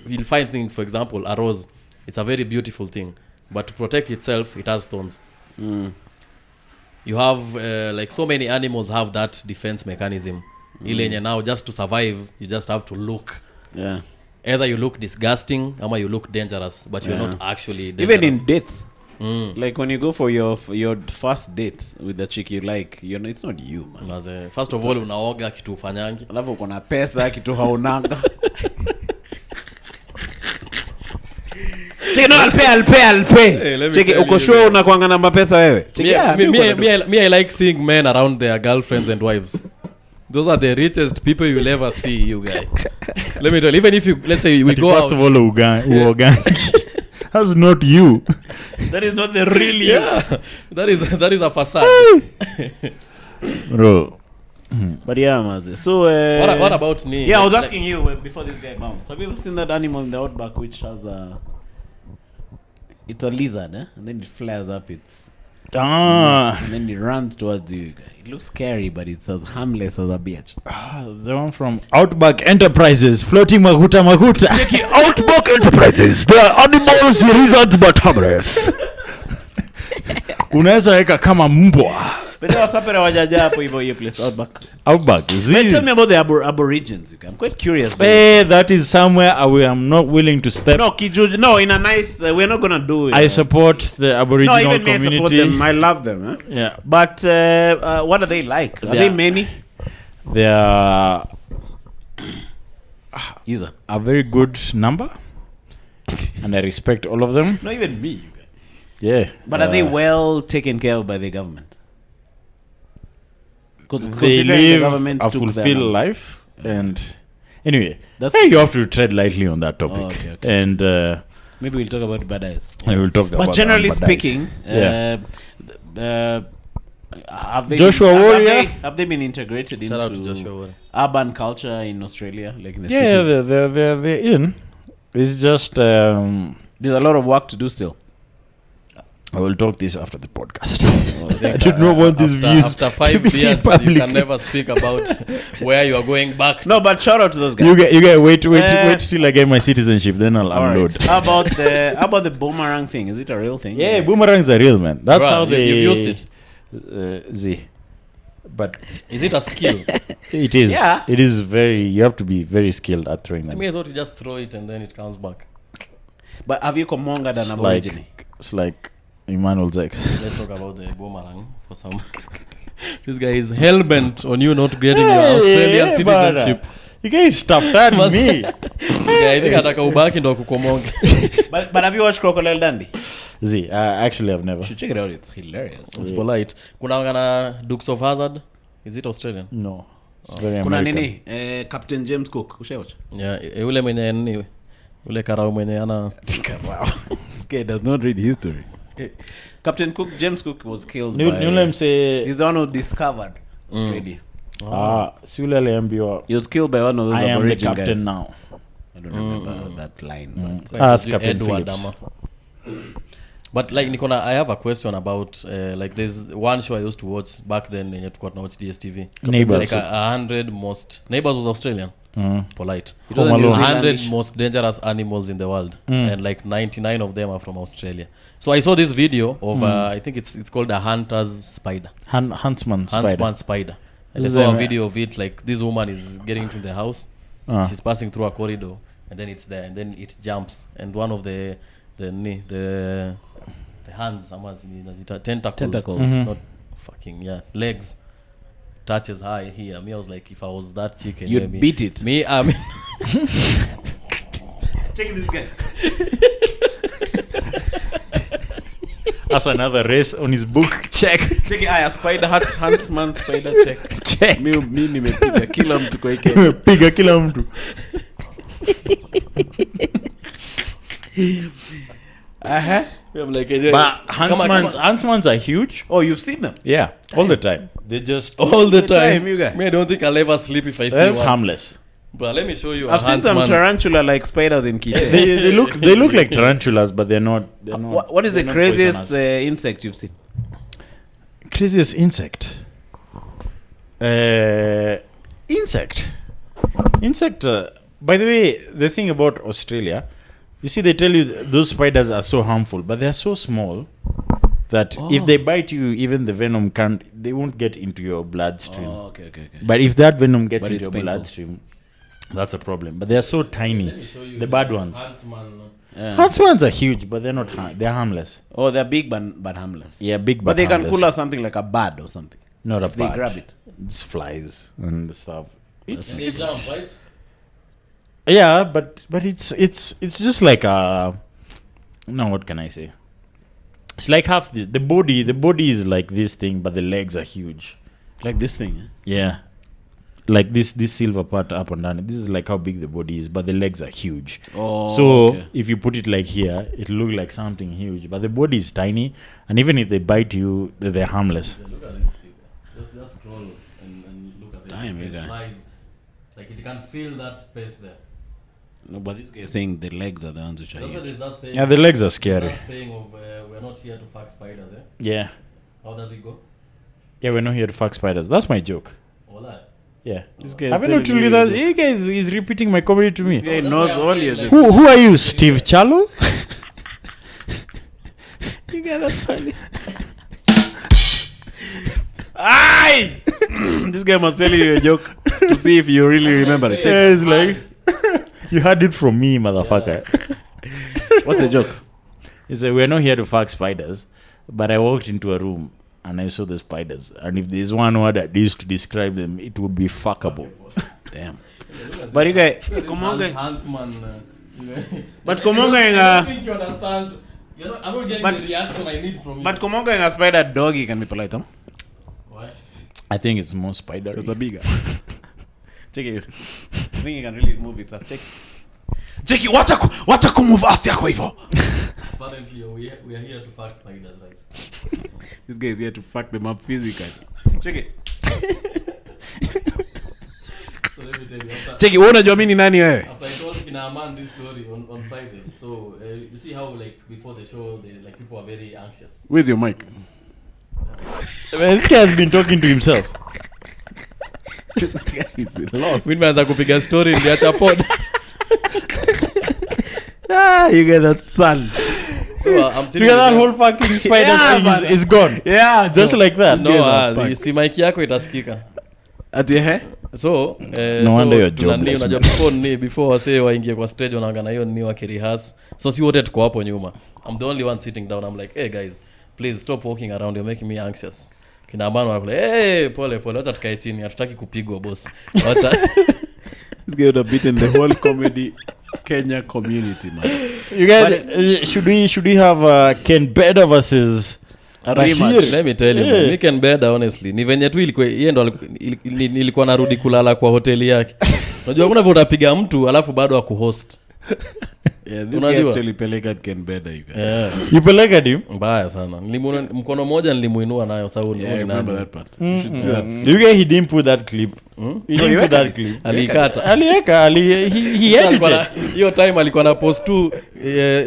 you'll find things. For example, a rose. It's a very beautiful thing, but to protect itself, it has thorns. You have like so many animals have that defense mechanism. Now, just to survive, you just have to look. Yeah. Either you look disgusting, or you look dangerous, but you're not actually dangerous. Even in dates. Like when you go for your first date with the chick you like, it's not you, man. First of all, unaoga kitu ufanyangi. Alafu uko na pesa kitu haunanga. Check, no, I'll pay. Check, uko sure unakuanga na pesa wewe? Me, I like seeing men around their girlfriends and wives. Those are the richest people you'll ever see, you guy. Let me tell you, even if you, let's say we go first out. First of all, Uoga. That's not you. That is not the real you. Yeah. That is a facade. Bro. But yeah, Mazi. So what about me? Yeah, I was asking you before this guy bounced. Have you ever seen that animal in the outback which has it's a lizard, and then it flares up its and then it runs towards you. It looks scary, but it's as harmless as a bitch. The one from Outback Enterprises, floating maguta. Check it, Outback Enterprises. They are animals, lizards, but harmless. Unaweza weka kama mbwa. But there was something wajaja hapo hivyo hiyo place Outback. Tell me about the Aborigines. I'm quite curious. Hey, that is somewhere I am not willing to step. No, in a nice we're not going to do it. I support the Aboriginal community. I support them. I love them. Yeah. But what are they like? Are they many? They are a very good number. And I respect all of them. Not even me. Yeah. But are they well taken care of by the government? They live a fulfilled life, and anyway, you have to tread lightly on that topic. Okay. And maybe we'll talk about bad eyes. I will talk about. But generally speaking, have they Joshua Warrior? Have they been integrated Shout out to Joshua Warrior. Urban culture in Australia, like in the cities? Yeah, they're in. It's just there's a lot of work to do still. I will talk this after the podcast. I do not want these views after 5 years, you can never speak about where you are going back. No, but shout out to those guys. You get wait till I get my citizenship, then I'll unload. Right. How about the boomerang thing? Is it a real thing? Yeah, boomerangs are real, man. That's how you've used it. But is it a skill? It is. Yeah. It is very. You have to be very skilled at throwing them. To me, I thought you just throw it and then it comes back. But have you commonged an Aborigine? It's like Emmanuel's ex. Let's talk about the boomerang for some. This guy is hell-bent on you not getting your Australian citizenship. You guys stopped at me. I think ataka ubaki ndo kukomonge. But have you watched Crocodile Dundee? Actually I've never. You should check it out. It's hilarious. It's polite. Kuna wangana Dukes of Hazzard. Is it Australian? No. It's very Kuna American. nini Captain James Cook ushawacha? Yeah, ule mwenye nini? Ule karao mwenye ana Wow. This guy does not read history. Captain Cook, James Cook was killed by... He's the one who discovered Australia. Si ule aliambiwa He was killed by one of those I am the Aboriginal captain guys. now. I don't remember that line. But Ask Captain Edward Phillips. Ama. But like Nikona, I have a question about like there's one show I used to watch back then yenye tulikuwa tunawatch DSTV. Neighbours. Like 100 most Neighbours was Australian. Polite. It was a New 100 Zealandish. most dangerous animals in the world, and like 99 of them are from Australia. So I saw this video of I think it's called a hunter's spider. Huntsman Spider. And I Is saw a there- video of it, like this woman is getting into the house. She's passing through a corridor, and then it's there, and then it jumps, and one of the hands, tentacles, not fucking legs, touches her here. Me, I was like, if I was that chicken, you'd beat it. Me, I mean, Check this guy. That's another race on his book. Check. Check it. Spider huntsman spider check. Check. Mi nimepiga kila mtu kwa hiki. Piga kila mtu. I'm like, But huntsmans are huge. Oh, you've seen them? Yeah, all the time. They just all the time. you guys. Me, I don't think I'll ever sleep if I see that's one. harmless. But let me show you. I've seen some tarantula like spiders in Kenya. They look like tarantulas, but they're not. What is the they're not craziest poisonous. insect you've seen? Craziest insect? Insect. By the way, the thing about Australia, you see, they tell you those spiders are so harmful, but they're so small that if they bite you, even the venom they won't get into your bloodstream. Oh, okay. But if that venom gets But into it's your painful. bloodstream, that's a problem. But they're so tiny. Let me show you The bad ones. Huntsman. Huntsmans are huge, but they're not. They're harmless. Oh, they're big but harmless. Yeah, big, But they can harmless. pull out something like a bird or something. Not a If they bat. grab it. It's flies and stuff. They jump, right? Yeah, but it's just like a. No, what can I say? It's like half the body. The body is like this thing, but the legs are huge. Like this thing. Yeah, like this silver part up and down. This is like how big the body is, but the legs are huge. Oh. So if you put it like here, it'll look like something huge, but the body is tiny, and even if they bite you, they're harmless. Yeah, look at this. Just scroll and look at this. Damn, you guys. Flies. Like it can feel that space there. No, but this guy is saying the legs are the ones which are That's what huge. is that saying? Yeah, the legs are scary. That saying of we're not here to fuck spiders, eh? Yeah, How does it go? yeah, we're not here to fuck spiders. That's my joke. Hola. Yeah. This guy is Haven't I telling told you you that? the- You guys is repeating my comedy to me. This guy That's knows why I'm all saying, your like- jokes. Who are you, Steve Chalo? You guys are funny. Aye! This guy must tell you a joke to see if you really remember it. Yeah, it's like you heard it from me, motherfucker. What's the joke? He said, we're not here to fuck spiders, but I walked into a room and I saw the spiders. And if there's one word I used to describe them, it would be fuckable. Damn. But you guys, come on, guys. Huntsman. But come on, I guys. don't think you understand. I'm not getting But- the reaction I need from you. But come on, guys. A spider doggy can be polite, huh? Why? I think it's more spidery. So it's a bigger. Check it. I think you can really move it. Check. Check it. Wacha kumove ass yako hivyo. Apparently, we are here to fuck spiders, right? This guy is here to fuck them up physically. Check it. So let me tell you. Check it. Wewe unajua mimi ni nani wewe? After I told Kinaman this story on Friday, so you see how like before the show, like people are very anxious. Where's your mic? This guy has been talking to himself. This guy is lost. Mimi nimeanza kupiga story niliacha pod. You get that son. So I'm telling Look at that whole fucking spider Yeah, thing man. is gone. Yeah, Just like that. No, you see mic yako itasikika. Ati So No wonder you're tunani, jobless, unajua before wasee waingie kwa stage wanaanga na hiyo ni wakirihas. So si wote tuko hapo nyuma. I'm the only one sitting down. I'm like, hey guys, please stop walking around, you're making me anxious. Kina bana wako like, hey pole acha tukae chini, hatutaki kupigwa boss. Acha This guy would have beaten the whole comedy Kenya community, man. You guys, should we have Ken Beda versus Bashir? Let me tell you, man, Ken Beda honestly ni venye tu ilikuwa yeye ndo nilikuwa narudi kulala kwa hoteli yake. Unajua kuna vile utapiga mtu alafu bado akuhost. Yeah, this guy actually peleka Ken Beda hivi. Yeah. You peleka him? Mbaya sana. Nilimuona mkono mmoja nilimuinua nayo sababu ni remember that part. You guys he didn't put that clip. He didn't put that clip. Alikata. Alieka he edited. Hiyo time alikuwa na post tu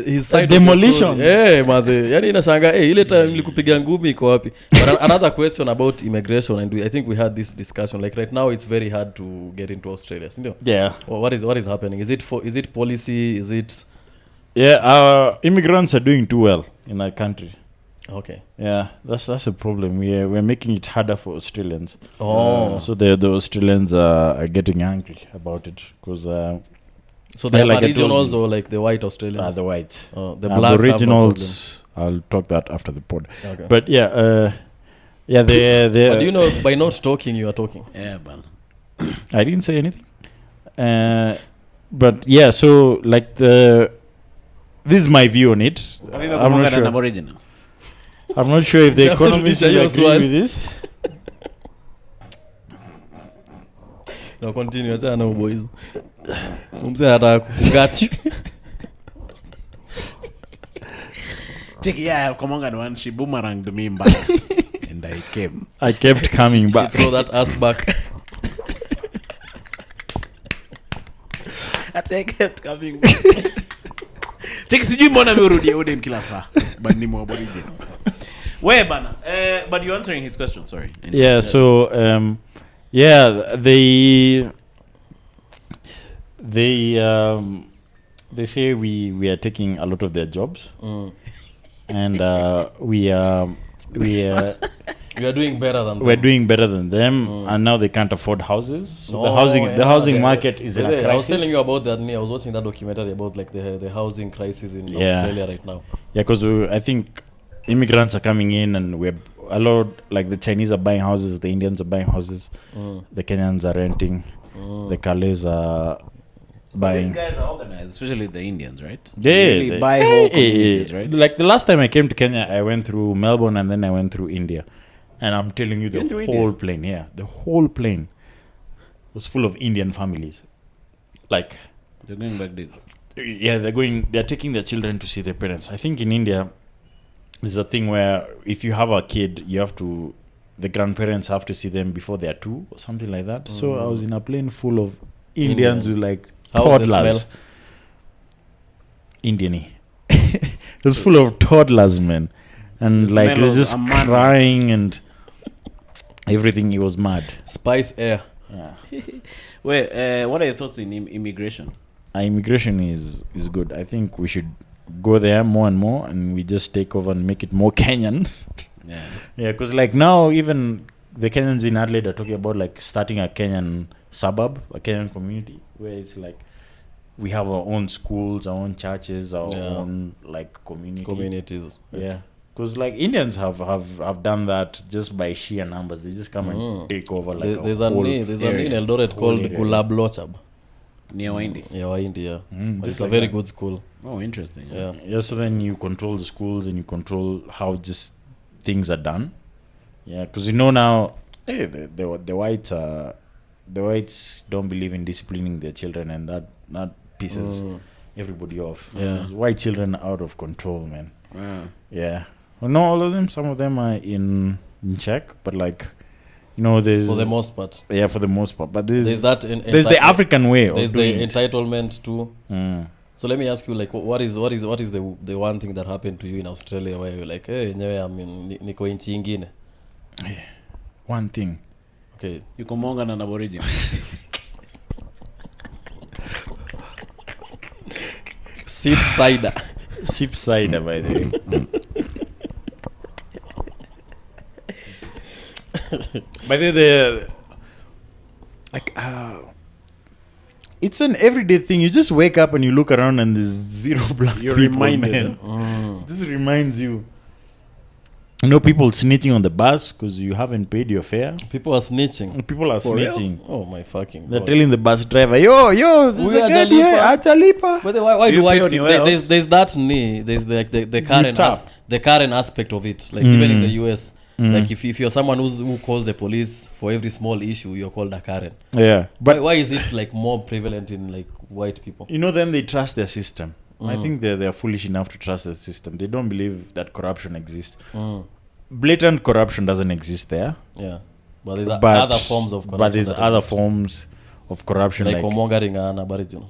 his side demolition. Maze. Yaani inashanga ile time nilikupiga ngumi iko wapi? But another question about immigration, and I think we had this discussion like right now it's very hard to get into Australia, sindio? Yeah. What is happening? Is it policy? Is it immigrants are doing too well in our country. Okay. Yeah, that's a problem. We're making it harder for Australians. So the Australians are getting angry about it because so the Aboriginals or like the white Australians? The whites. The blacks. Aboriginals. I'll talk that after the pod. Okay. But they But you know, by not talking, you are talking. Yeah, man. I didn't say anything. But yeah, so like this is my view on it. I'm not sure. Aboriginal. I'm not sure if the economists will agree with this. No, continue. Acha na boys. Umse hata kugachi. Take Kamonga no one she boomeranged me mbaya. And I came. I kept coming back. She throw that ass back. I kept coming back. Take sijui mbona amerudia ode kila saa. But ni Aboriginal. Where bana? But you're answering his question, sorry. Yeah, so they say we are taking a lot of their jobs. And we are doing better than them. We're doing better than them, and now they can't afford houses. So the housing market is in a crisis. I was telling you about that. I was watching that documentary about like the housing crisis in Australia right now. Yeah, because I think immigrants are coming in, and we're a lot like the Chinese are buying houses, the Indians are buying houses, the Kenyans are renting, the Kalays are buying. These guys are organized, especially the Indians, right? They buy whole communities, right? Like the last time I came to Kenya, I went through Melbourne and then I went through India. And I'm telling you, the whole plane, the whole plane was full of Indian families. Like, they're going back days. Yeah, they're taking their children to see their parents. I think in India, there's a thing where if you have a kid, the grandparents have to see them before they are 2 or something like that. So I was in a plane full of Indians with like toddlers. Indian-y. It was full of toddlers, man. And like they're just crying and everything. It was mad. Spice air. Yeah. Wait, what are your thoughts in immigration? Immigration is good. I think we should go there more and more, and we just take over and make it more Kenyan. Yeah, because like now even the Kenyans in Adelaide are talking about like starting a Kenyan suburb, a Kenyan community where it's like we have our own schools, our own churches, our own like communities. Yeah. Because like Indians have done that just by sheer numbers. They just come and take over like there's an in Eldoret called Gulab Lochab. Near Waindi. Yeah, Waindi, yeah. It's a very good school. Oh, interesting. Yeah, so then you control the schools and you control how just things are done. Yeah, because you know now, the whites don't believe in disciplining their children, and that pisses everybody off. Yeah, white children are out of control, man. Yeah. Well, not all of them. Some of them are in check, but like, you know, there's for the most part. Yeah, for the most part. But there's that. There's the African way. There's the entitlement too. So let me ask you, like, what is the one thing that happened to you in Australia where you're like, hey, I mean, niko inchi ingine? One thing. Okay. You Kamonga and Aboriginal. Sip cider. Sip cider, by the way. By the way, like, it's an everyday thing. You just wake up and you look around and there's zero black people. You're reminded. Man. This reminds you. people snitching on the bus because you haven't paid your fare. People are snitching. People are snitching. Oh my fucking They're God. telling the bus driver, yo, there's a guy here, Atalipa. But why do white people, there's that there's the Karen aspect of it. Like even in the US, like if you're someone who calls the police for every small issue, you're called a Karen. Yeah. But why is it like more prevalent in like white people? Them, they trust their system. I think they're foolish enough to trust the system. They don't believe that corruption exists. Blatant corruption doesn't exist there. Yeah. But there's other forms of corruption. But there's other forms of corruption. Like warmongering and Aboriginal.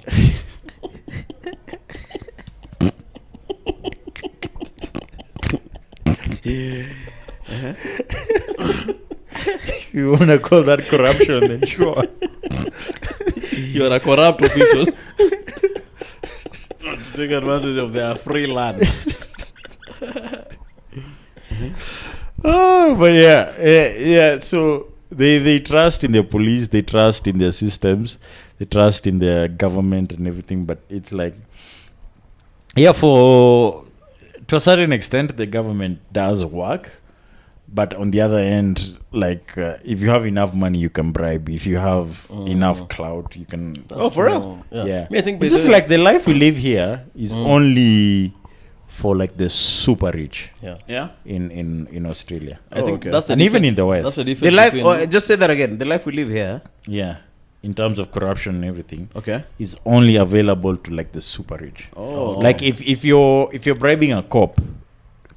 If you want to call that corruption, then sure. You're a corrupt official. Take advantage of their free land. But yeah. So they trust in their police, they trust in their systems, they trust in their government and everything. But it's like, to a certain extent, the government does work. But on the other end, like if you have enough money, you can bribe. If you have enough clout, you can. For real? Yeah. I think it's just like the life we live here is only for like the super rich. Yeah. In Australia. I think that's the and even in the West. That's the difference. The life. Just say that again. The life we live here. Yeah. In terms of corruption and everything. Okay. Is only available to like the super rich. Like if you're bribing a cop,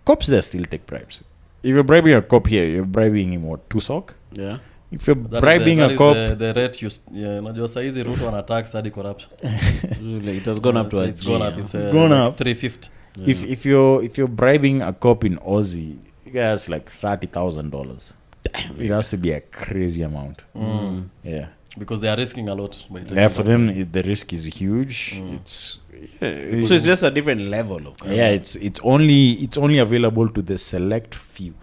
cops there still take bribes. If you're bribing a cop here, you're bribing him what, 2 sock? Yeah. If you're bribing a cop, the rate unajua saizi Ruto ana tax hadi corruption. It has gone up to it's gone up. It's gone up 350. If you're bribing a cop in Aussie, you guys like $30,000. Damn, it has to be a crazy amount. Yeah. Because they are risking a lot. For them, the risk is huge. So it's just a different level of corruption. Yeah, it's only available to the select few.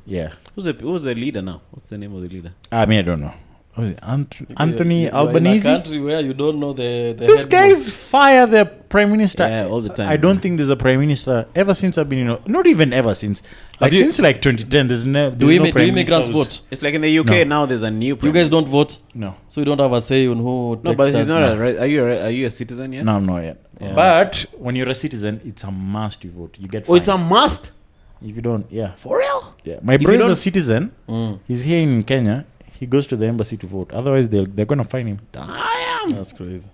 Yeah. Who's the leader now? What's the name of the leader? I don't know. Was it Anthony Albanese? In a country where you don't know the These guys fire their prime minister. Yeah, all the time. I don't think there's a prime minister ever since I've been not even ever since. Like since like 2010, there's no. Do immigrants vote? It's like in the UK now. There's a new. You guys don't vote? No. So you don't have a say on who. No, but he's not. Are you a citizen yet? No, I'm not yet. Yeah. But when you're a citizen, it's a must you vote. You get. Oh, it's a must. If you don't, For real? Yeah. My brother is a citizen. He's here in Kenya. He goes to the embassy to vote. Otherwise, they're gonna fine him. Damn. That's crazy.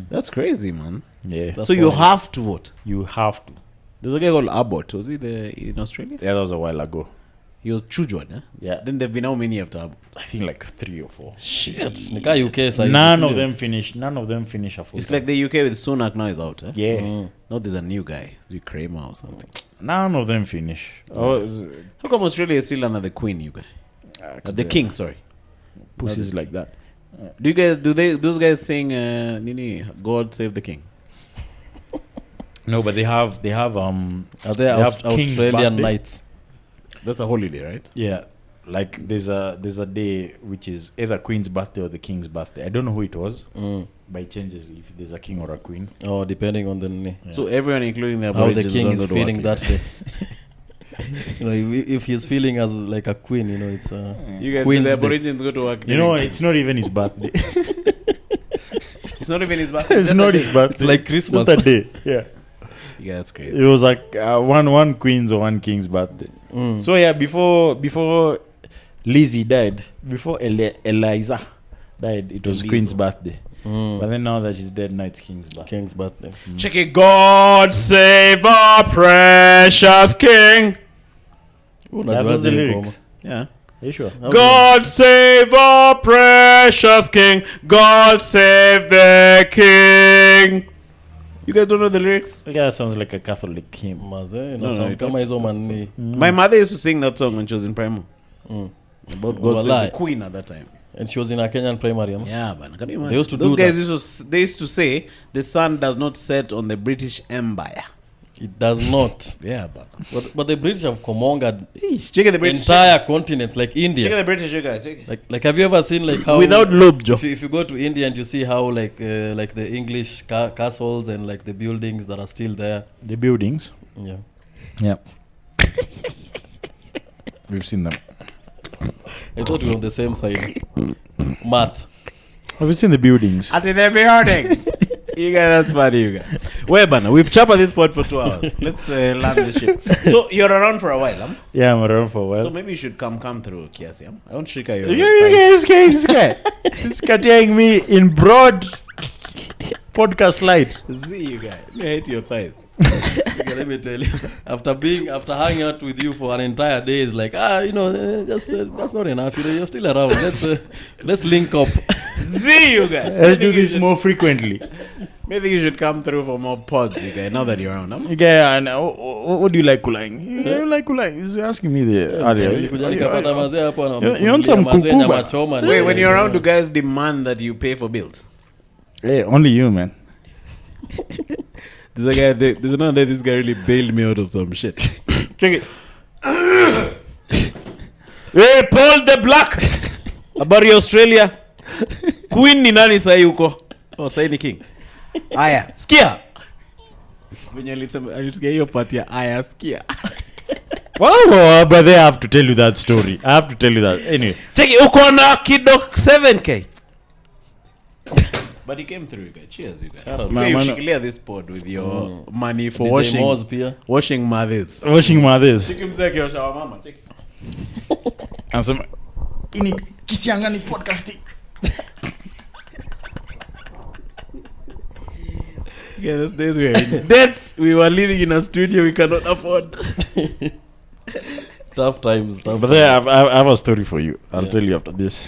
That's crazy, man. Yeah. So you have to vote. You have to. There's a guy called Abbott. Was he in Australia? Yeah, that was a while ago. He was Chujwan, eh? Yeah. Then there've been how many after Abbott? I think like 3 or 4. Shit. Nika UK size. None of them finish a full. It's like the UK with Sunak now is out, eh? Yeah. No, there's a new guy. Kramer or something. None of them finish. How come Australia is still under the Queen, you guys? The King, sorry. Pussies like that. Those guys saying Nini, God save the King? No, but they have Are they Australian nights? That's a holiday, right? Yeah. Like there's a day which is either Queen's birthday or the King's birthday. I don't know who it was. But it changes if there's a king or a queen. Oh, depending on the yeah. So everyone, including the Aborigines, how the king is feeling that day. If he's feeling as like a queen, it's you guys, the Aborigines go to work. It's not even his birthday. It's not even his birthday. It's not his birthday. It's like Christmas. Just a day. Yeah. Yeah, that's crazy. It was like one queen's or one king's birthday. So yeah, before Lizzie died, before Eliza died, it was Queen's birthday. But then now that she's dead, now it's King's birthday. Check it. God save our precious King. That was the lyrics. Yeah. Are you sure? God save our precious King. God save the King. You guys don't know the lyrics? Yeah, that sounds like a Catholic hymn. My mother used to sing that song when she was in primary. About God save the Queen at that time. And she was in a Kenyan primary. Yeah, man. Can you imagine? They used to Those guys used to say the sun does not set on the British Empire. It does not. Yeah, but the British have comongered entire continents like India. Check the British, check. Like have you ever seen like how without lube, Joe? If you go to India and you see how like the English castles and like the buildings that are still there. The buildings. Yeah. Yeah. We've seen them. I thought we were on the same side. Math. Have you seen the buildings? At the building. You guys, that's funny, you guys. Wait, Banner, we've chopped this pod for 2 hours. Let's land this shit. So, you're around for a while, huh? Yeah, I'm around for a while. So, maybe you should come through, Kiasi. I won't shake you. This guy telling me in broad podcast light. See, you guys. I hate your thighs. Okay, let me tell you. After hanging out with you for an entire day, it's like, that's not enough. You're still around. Let's link up. See, you guys. Let's do this more frequently. Maybe you should come through for more pods, you guys, now that you're around. Huh? Yeah, and what do you like kulang? You like kulang? He's asking me there. You want some kukuba? Wait, when you're around, do guys demand that you pay for bills? Hey, only you, man. There's another day this guy really bailed me out of some shit. Check it. Hey, Paul the Black. Habari Australia. Queen ni nani sahi huko? Oh, sahi ni king. Aya, skia. When alisikia hiyo part ya aya, skia. Well, but they have to tell you that story. I have to tell you that. Anyway. Check it. Uko na kidok 7K. But he came through, you guys. Cheers, you guys. You should clear this pod with your money for washing mothers. Washing mothers. Check him say kiosha wa mama. Check. Anasema ini kisiangani podcasting. Yeah, those days we were in debt. We were living in a studio we cannot afford. Tough times. But there, I have a story for you. I'll tell you after this.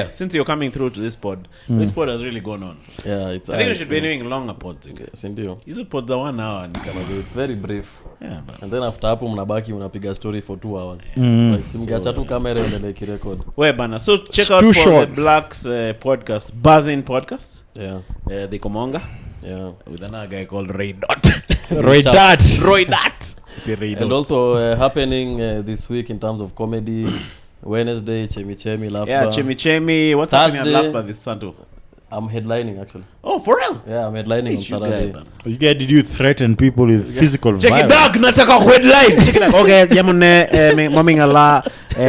Since you're coming through to this pod, this pod has really gone on. Yeah, I think we should be doing longer pods. Yes, indeed. These pods are 1 hour. It's very brief. Yeah, but and then after hapo mnabaki mnapiga story for 2 hours. Like simgacha tu kamera endelee kirecord. Where bana? So check out for the Blacks podcast, Buzzn Podcast. Yeah. The Komonga. Yeah. With another guy called Roydat. Roydat. And also happening this week in terms of comedy. Wednesday, Chemi Laughter. Yeah, Chemi. What's Thursday, happening at Laughter this Sunday? I'm headlining actually. Oh, for real? Yeah, I'm headlining on Saturday. You guys, did you threaten people with physical violence? Check it dog, nataka headline. Check it out. Okay, jamune moming Allah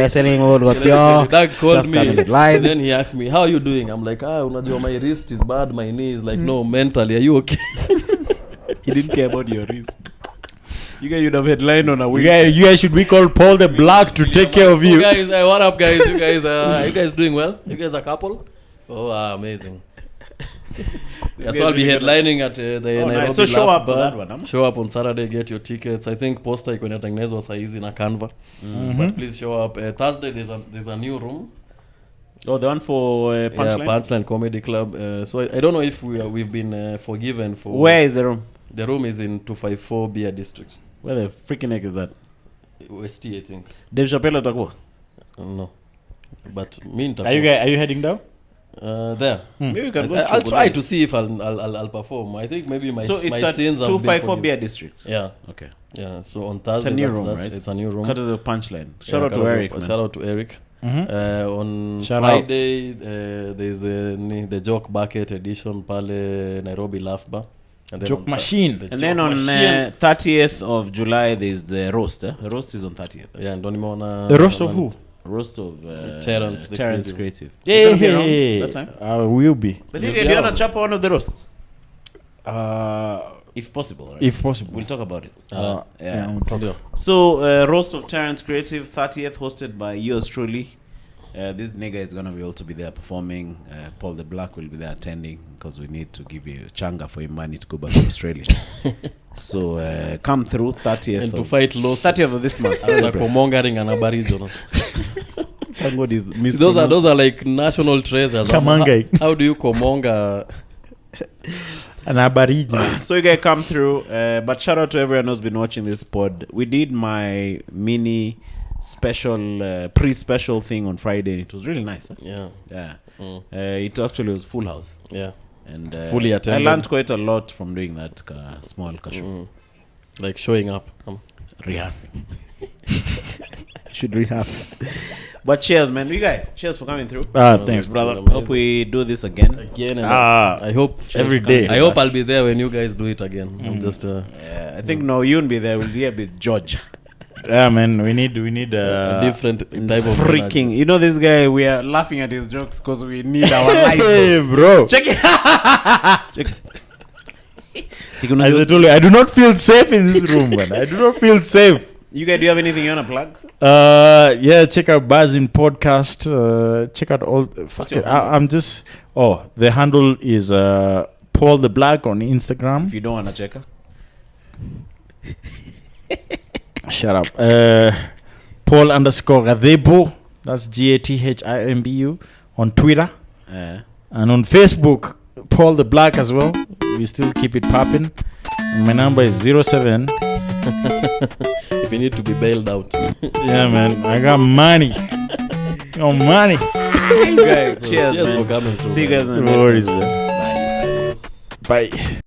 selling all got yo. Doug called me and then he asked me, "How are you doing?" I'm like, unajua my wrist is bad, my knee is like, no, mentally, are you okay? He didn't care about your wrist. You guys would have headlined on a week. You guys should be called Paul the Black to take care of you. So guys, what up guys? You guys are you guys doing well? You guys a couple? Oh, amazing. Yeah, so I'll be headlining at the Nairobi. Nice. So show up for that one. Huh? Show up on Saturday, get your tickets. I think poster iko inatengenezwa saa hizi na Canva. But please show up. Thursday there's a new room. Oh, the one for Punchline? Yeah, Punchline Comedy Club. So I don't know if we've been forgiven for. Where is the room? The room is in 254 Beer District. Where the freaking heck is that? West, I think. Dave Chappelle atakuwa? No. But me nitakuwa. Are you heading down? There. Maybe we can go. I'll try to see if I'll perform. I think maybe my so it's my at sins 254 Beer District. Yeah. Okay. Yeah. So on Thursday, it's a new room, right? It's a new room. Cut as a Punchline. Shout out to Eric. Shout out to Eric. On Shout Friday, there's the Joke Bucket edition pale Nairobi Laugh Bar. And Joke Machine. And then on 30th of July, there's the roast. The roast is on 30th. Yeah, and Donimona. The roast of who? Roast of Terrence Creative. Hey, that time? I will be. But you wanna chop one of the roasts? If possible, right? If possible. We'll talk about it. Yeah. So, Roast of Terrence Creative, 30th, hosted by yours truly. This nigga is going to be also be there performing. Paul the Black will be there attending because we need to give you changa for your money to go back to Australia. So, come through 30th. And to fight lawsuits. 30th of this month. Komongering and Aboriginal. Is those are like national treasures. How do you Komonga? An Aboriginal. So you guys come through. But shout out to everyone who's been watching this pod. We did my mini special pre-special thing on Friday. It was really nice. Huh? Yeah. It actually was full house. Yeah. And fully attended. I learned quite a lot from doing that small show. Like showing up. Rehearsing. Should rehearse. But cheers, man. You guys, cheers for coming through. Thanks, brother. Hope we do this again. And I hope every day. I hope I'll be there when you guys do it again. I'm just I think no, you won't be there. We'll be with George. Yeah, man, we need a different type of freaking energy. You know this guy, we are laughing at his jokes because we need our lives. Hey, bro. Check it. As I told you, I do not feel safe in this room, man. I do not feel safe. You guys, do you have anything you want to plug? Yeah, check out Buzzn Podcast. Check out all. Fuck it. I'm just. Oh, the handle is Paul the Black on Instagram. If you don't want to check her. Shut up. Paul_Gadebo. That's GATHIMBU on Twitter. And on Facebook, Paul the Black as well. We still keep it popping. My number is 07. If you need to be bailed out. Yeah, man. I got money. Got money. Okay, cheers for coming through. See you guys in the next one. Bye. Bye.